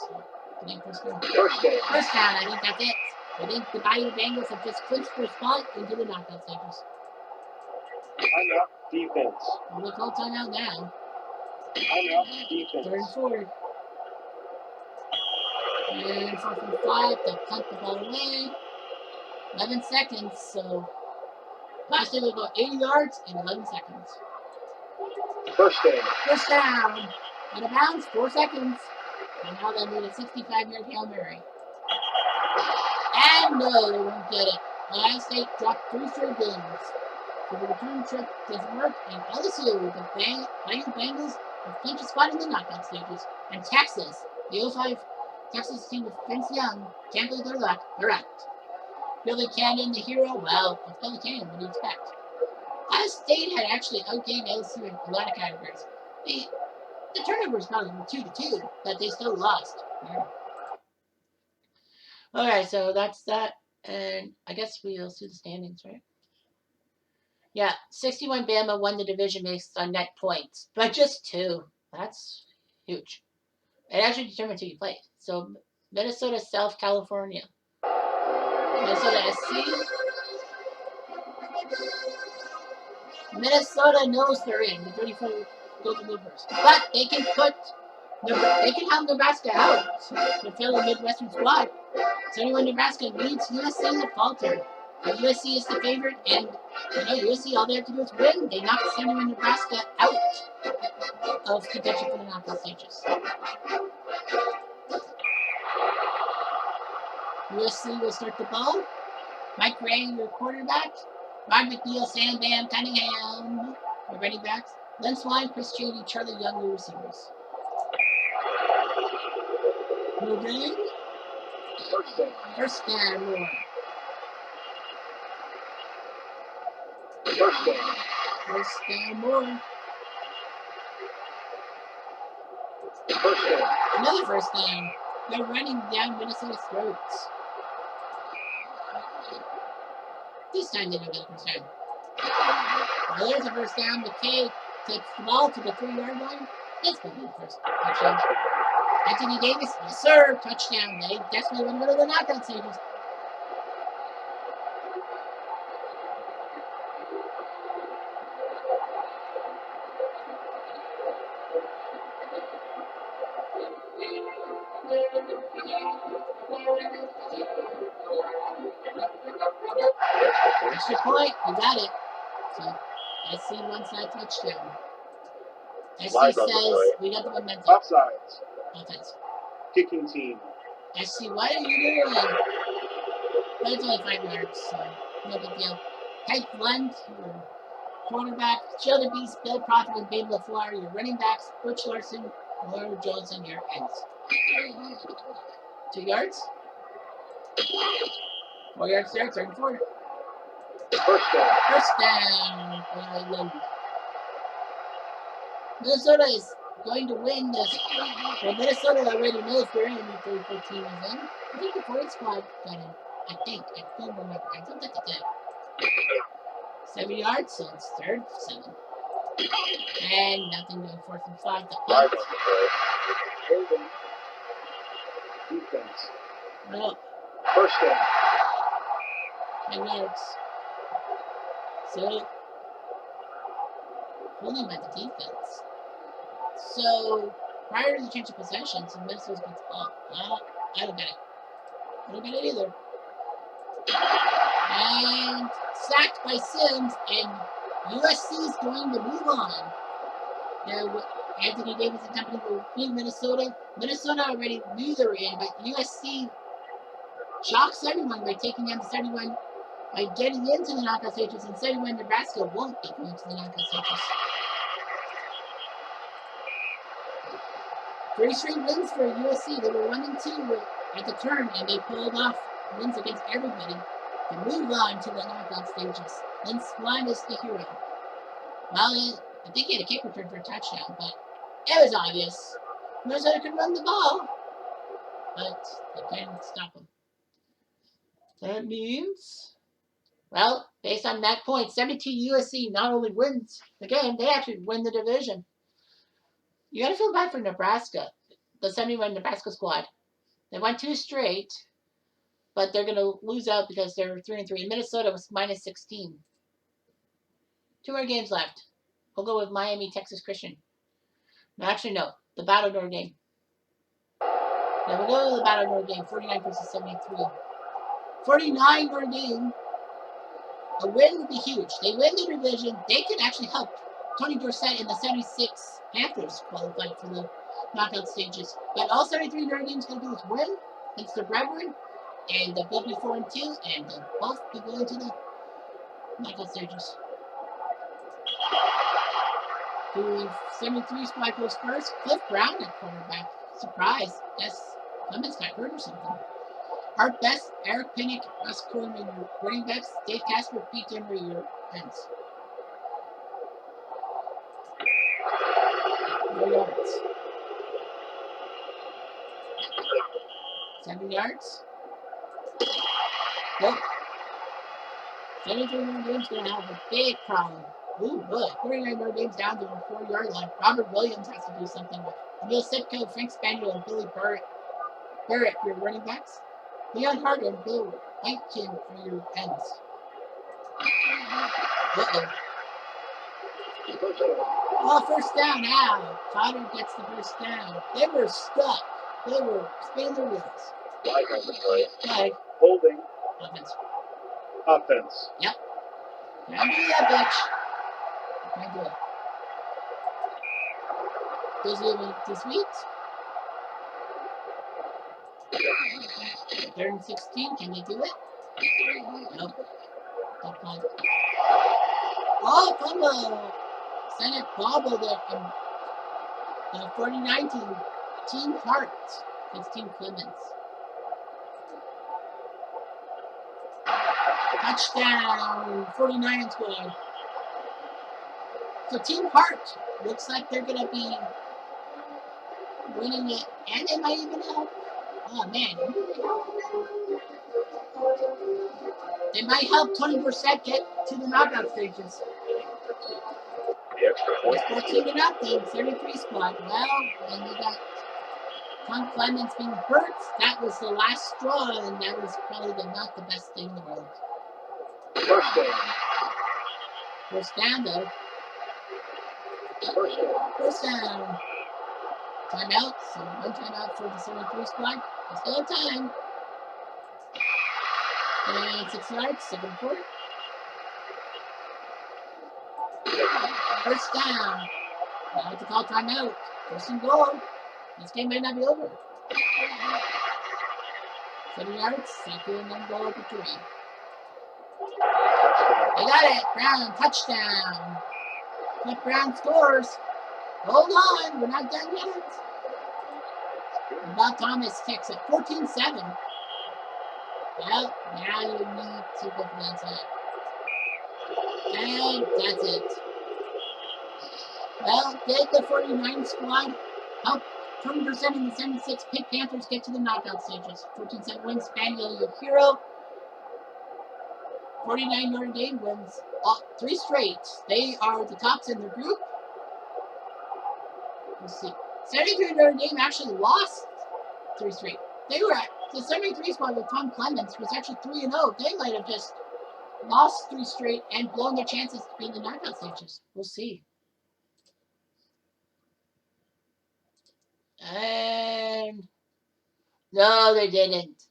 I think first down. First down. First down, I think that's it. I think the Bayou Bengals have just clinched their spot into the knockout stages. Timeout defense. Well, we'll call timeout now. Timeout defense. 3rd and 4. And 4th and 5, they'll punt the ball away. 11 seconds, so last day will go 80 yards in 11 seconds. First down. First down. Out of bounds, 4 seconds. And now they need a 65-yard Hail Mary. And no, they won't get it. Ohio State dropped 3 straight games. So the return trip doesn't work, and LSU, the Bayou Bengals, have clinched a spot in the knockout stages. And Texas, the 05 Texas team with Vince Young, can't believe their luck. They're out. Billy Cannon, the hero. Well, it's Billy Cannon. What do you expect? Ohio State had actually outgained LSU in a lot of categories. The turnover is probably 2-2, but they still lost. Yeah. All right, so that's that, and I guess we'll see the standings, right? Yeah, 61 Bama won the division based on net points, but just 2. That's huge. It actually determines who you play. So Minnesota, South California, Minnesota SC. Minnesota knows they're in the 34 Golden Gophers, but they can have Nebraska out to fill a Midwestern squad. So anyway, Nebraska needs USC to falter. But USC is the favorite, and USC, all they have to do is win. They knock Central Nebraska out of contention for the knockout stages. USC will start the ball. Mike Ray, your quarterback. Rod McNeil, Sam Bam, Cunningham, your running backs. Len Swine, Chris Cheney, Charlie Young, your receivers. Moving. First down, more. First down, more. Another first down. They're running down Minnesota's throats. This time they don't get a first down. Well, there's a first down. McKay takes the ball to the 3-yard line. It's going to be the first touchdown. Anthony Davis, yes sir, touchdown. They desperately want to go to the knockout stages. Extra point, you got it. So, SC wants that touchdown. SC says, we got the momentum. Offsides. Offense. Kicking team. SC, what are you doing? But it's only 5 yards, so no big deal. Tight Blunt, your quarterback. Sheldon Beast, Bill Prophet, and Babe LaFleur, your running backs. Butch Larson, Laura Jones, and your ends. 2 yards. 4 yards there, 34. First down. First down. Island. Minnesota is going to win this. Well, Minnesota already knows they're in. The 34 team is in. I think the 40 squad got in. I don't remember. I don't think they did. 7 yards, so it's 3rd, 7. And nothing doing 4th and 5. The punt. Defense. No. First down. 10 yards. So, holding by the defense. So, prior to the change of possession, so Minnesota's gets the ball. I don't get it. I don't get it either. And sacked by Sims, and USC is going to move on. Now, Anthony Davis and company will beat Minnesota. Minnesota already knew they were in, but USC shocks everyone by taking down the 71, by getting into the knockout stages, and 71 Nebraska won't get into the knockout stages. 3 straight wins for USC. They were 1-2 at the turn, and they pulled off wins against everybody to move on to the knockout stages. Then Swine is the hero. Well, I think he had a kick return for a touchdown, but it was obvious. Minnesota could run the ball, but they couldn't stop him. That means, well, based on that point, 72 USC not only wins the game, they actually win the division. You got to feel bad for Nebraska, the 71 Nebraska squad. They won 2 straight, but they're going to lose out because they're 3-3. Minnesota was minus 16. 2 more games left. We'll go with Miami, Texas Christian. No, actually, no. The Battle Door game. Now we'll go to the Battle Door game. 49 versus 73. 49 Door game. A win would be huge. They win the division. They could actually help 20% in the 76 Panthers qualified for the knockout stages. But all 73 Notre Dame's going to do is win against their brethren, and they'll be 4-2, and they'll both be going to the knockout stages. The 73 squad goes first. Cliff Brown at quarterback. Surprise. Yes, Clemens got hurt or something. Art Best, Eric Pinnock, Russ Corman, running backs. Dave Casper, Pete Emery, your ends. 4 yards. 7 yards. Nope. 73 Notre Dame's going to have a big problem. Ooh, good. 49 Notre Dame's down to the 4-yard line. Robert Williams has to do something with Emil Sitko, Frank Spaniel, and Billy Barrett, your running backs. Leon Harder and Bill Whitekin for your ends. Uh-oh. Oh, first down now. Cotter gets the first down. They were stuck. They were spinning their wheels. Flag. Holding. Offense. Offense. Yep. Can't do that, bitch. Can't do it. Does it this week? 3rd and 16. Can they do it? Nope. Don't punt. Oh, fumble. Senate bobbled it in the 49 team. Team Hart against Team Clemens. Touchdown, 49 squad. So Team Hart looks like they're going to be winning it, and they might even help. Oh, man. They might help 20% get to the knockout stages. The extra point. 14-0, 33 squad. Well, and we got Tom Clemens being hurt. That was the last straw, and that was probably not the best thing in the world. First down. First down, though. First down. Timeout. So one timeout for the 73 squad. There's still time. And 6 yards, 7-4. First down. Now have to call timeout. First and goal. This game might not be over. 7 yards, 2nd and goal for 3. They got it. Brown, touchdown. Cliff Brown scores. Hold on, we're not done yet. Bob Thomas kicks it. 14-7. Well, now you need to go for the inside. And that's it. Well, did the 49 squad help 20% in the 76 Pitt Panthers get to the knockout stages? 14-7 wins. Spaniel, your hero. 49 Notre Dame wins 3 straight. They are the tops in their group. Let's see. 73 Notre Dame actually lost 3 straight. They were at the 73 squad with Tom Clemens was actually 3-0. They might have just lost 3 straight and blown their chances to be in the knockout stages. We'll see. And no, they didn't.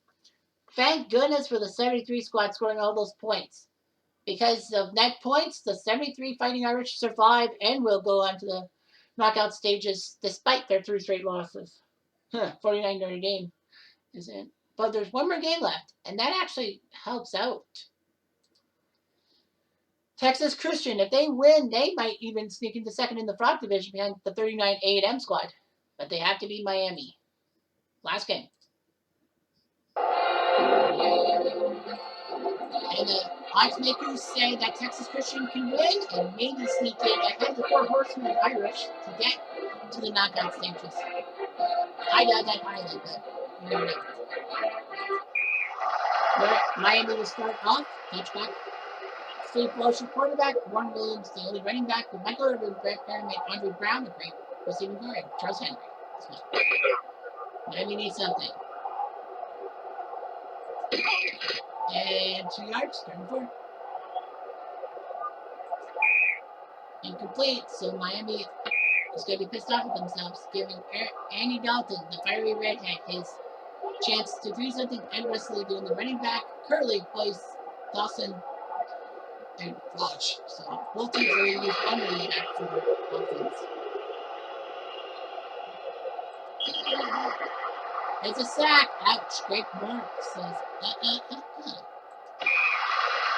Thank goodness for the 73 squad scoring all those points. Because of net points, the 73 Fighting Irish survive and will go on to the knockout stages despite their 3 straight losses. 49 Notre Dame isn't. But there's one more game left, and that actually helps out. Texas Christian, if they win, they might even sneak into 2nd in the Frog Division behind the 39 A&M squad. But they have to beat Miami. Last game. And the odds makers say that Texas Christian can win and maybe sneak in ahead of the 4 Horsemen Irish to get to the knockout stages. I doubt that highly, but you never know. Miami will start off. Touchback. Steve Lotion quarterback. Warren Williams, the only running back. With Michael Irvin, Brett Perriman, Andre Brown, the great receiving guard. Charles Henry. Miami needs something. And 2 yards, 34. Incomplete, so Miami is going to be pissed off at themselves, giving Andy Dalton, the fiery redhead, his chance to do something. Ed Wesley doing the running back. Curley plays Dawson and rush. So both teams are going to use one running back for their offense. It's a sack. Ouch. Great mark says,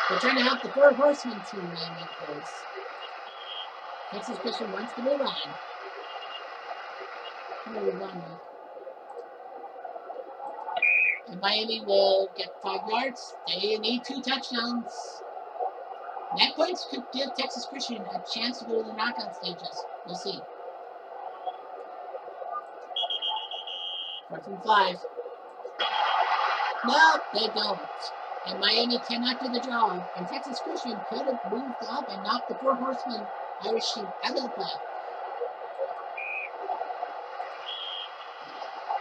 They're trying to help the Four Horsemen team, Miami, of course. Texas Christian wants to move on. Move on. And Miami will get 5 yards. They need 2 touchdowns. Net points could give Texas Christian a chance to go to the knockout stages. We'll see. 4th and 5. No, they don't. And Miami cannot do the job. And Texas Christian could have moved up and knocked the Four Horsemen Irish team out of the play.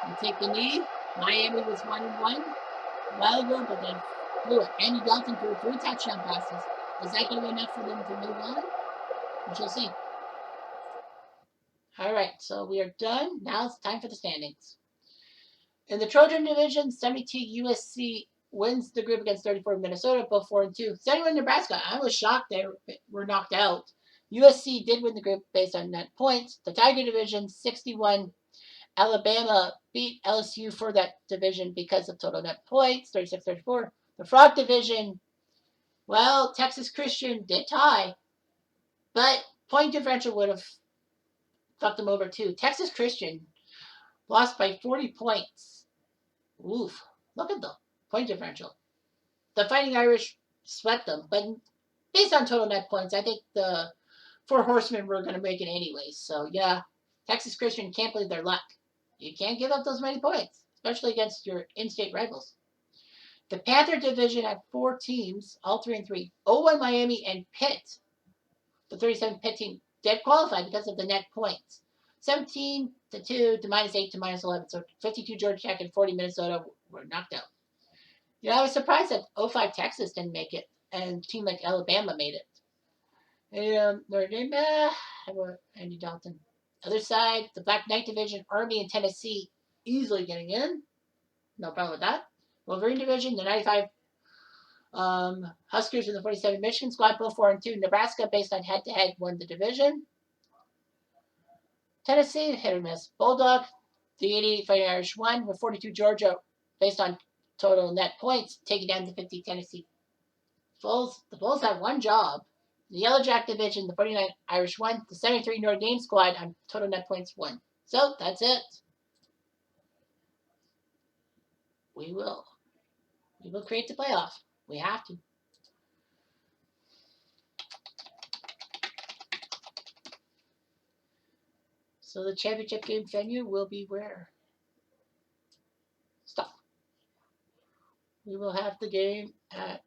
You take the knee. Miami was 1-1 a while ago, but they blew it. Andy Dalton threw 3 touchdown passes. Is that going to be enough for them to move on? We shall see. All right, so we are done. Now it's time for the standings. In the Trojan Division, 72 USC wins the group against 34 Minnesota, both 4-2. 71 Nebraska. I was shocked they were knocked out. USC did win the group based on net points. The Tiger Division, 61. Alabama beat LSU for that division because of total net points, 36-34. The Frog Division, well, Texas Christian did tie, but point differential would have fucked them over too. Texas Christian lost by 40 points. Oof. Look at the point differential. The Fighting Irish swept them, but based on total net points, I think the Four Horsemen were going to make it anyways. So, yeah, Texas Christian can't believe their luck. You can't give up those many points, especially against your in-state rivals. The Panther Division had 4 teams, all 3-3. 0-1 Miami and Pitt. The 37 Pitt team did qualify because of the net points. 17-2 to -8 to -11. So 52 Georgia Tech and 40 Minnesota were knocked out. I was surprised that 05 Texas didn't make it, and a team like Alabama made it. And Notre Dame, Andy Dalton. Other side, the Black Knight Division, Army and Tennessee easily getting in. No problem with that. Wolverine Division, the 95 Huskers and the 47 Michigan squad, both 4-2. Nebraska, based on head-to-head, won the division. Tennessee, hit or miss. Bulldog, the 88 Fighting Irish won, with 42 Georgia, based on total net points, taking down the 50 Tennessee Bulls. The Bulls have one job. The Yellow Jack Division, the 49 Irish won. The 73 Notre Dame squad on total net points won. So that's it. We will create the playoff. We have to. So the championship game venue will be where? Stop. We will have the game at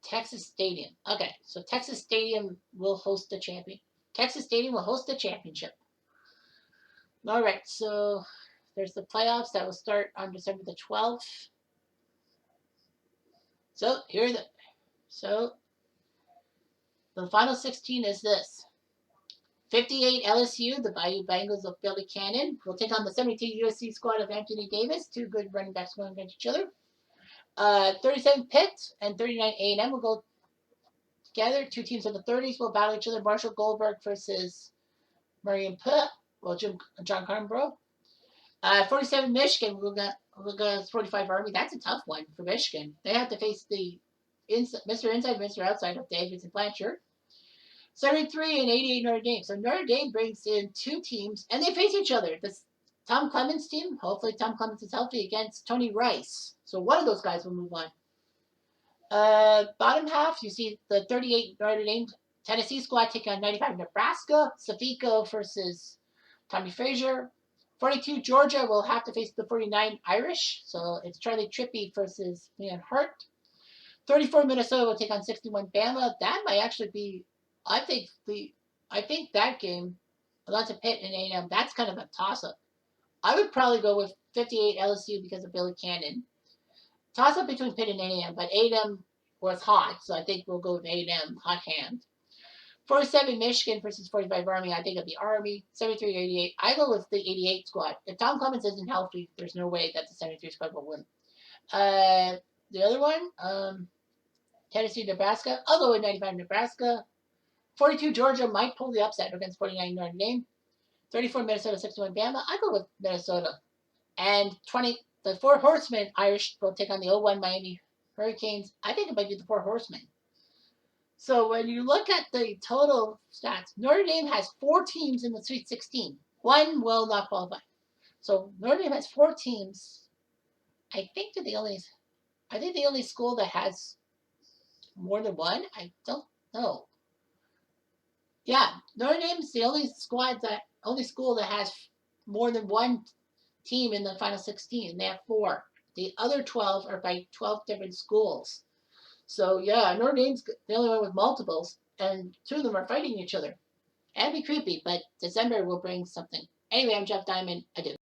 Texas Stadium. Okay, so Texas Stadium will host the champion. Texas Stadium will host the championship. All right, so there's the playoffs that will start on December the 12th. So here are the final 16 is this. 58 LSU, the Bayou Bengals of Billy Cannon, will take on the 72 USC squad of Anthony Davis, 2 good running backs going against each other. 37 Pitt and 39 A&M will go together. 2 teams in the 30s will battle each other. Marshall Goldberg versus Marion Pitt. Well, John Carnbrough. 47 Michigan will go 45 Army. That's a tough one for Michigan. They have to face the Mr. Inside, Mr. Outside of Davis and Blanchard. 73 and 88 Notre Dame. So Notre Dame brings in 2 teams, and they face each other. This Tom Clements team, hopefully Tom Clements is healthy, against Tony Rice. So one of those guys will move on. Bottom half, you see the 38 Notre Dame Tennessee squad taking on 95 Nebraska. Safico versus Tommy Frazier. 42 Georgia will have to face the 49 Irish. So it's Charlie Trippi versus Leon Hart. 34 Minnesota will take on 61 Bama. That might actually be, I think that game, Atlanta Pitt and A&M, that's kind of a toss-up. I would probably go with 58 LSU because of Billy Cannon. Toss-up between Pitt and A&M, but A&M was hot, so I think we'll go with A&M, hot hand. 47 Michigan versus 45 Army. I think it'll be Army. 73-88. I go with the 88 squad. If Tom Clemens isn't healthy, there's no way that the 73 squad will win. The other one, Tennessee, Nebraska. I'll go with 95 Nebraska. 42 Georgia might pull the upset against 49 Notre Dame. 34 Minnesota, 61 Bama. I go with Minnesota. And 20, the Four Horsemen Irish will take on the 01 Miami Hurricanes. I think it might be the Four Horsemen. So when you look at the total stats, Notre Dame has 4 teams in the Sweet 16. One will not qualify. So Notre Dame has 4 teams. I think the only school that has more than one. I don't know. Yeah, Notre Dame's the only school that has more than one team in the final 16. They have 4. The other 12 are by 12 different schools. So yeah, Notre Dame's the only one with multiples, and 2 of them are fighting each other. That'd be creepy, but December will bring something. Anyway, I'm Jeff Diamond. Adieu.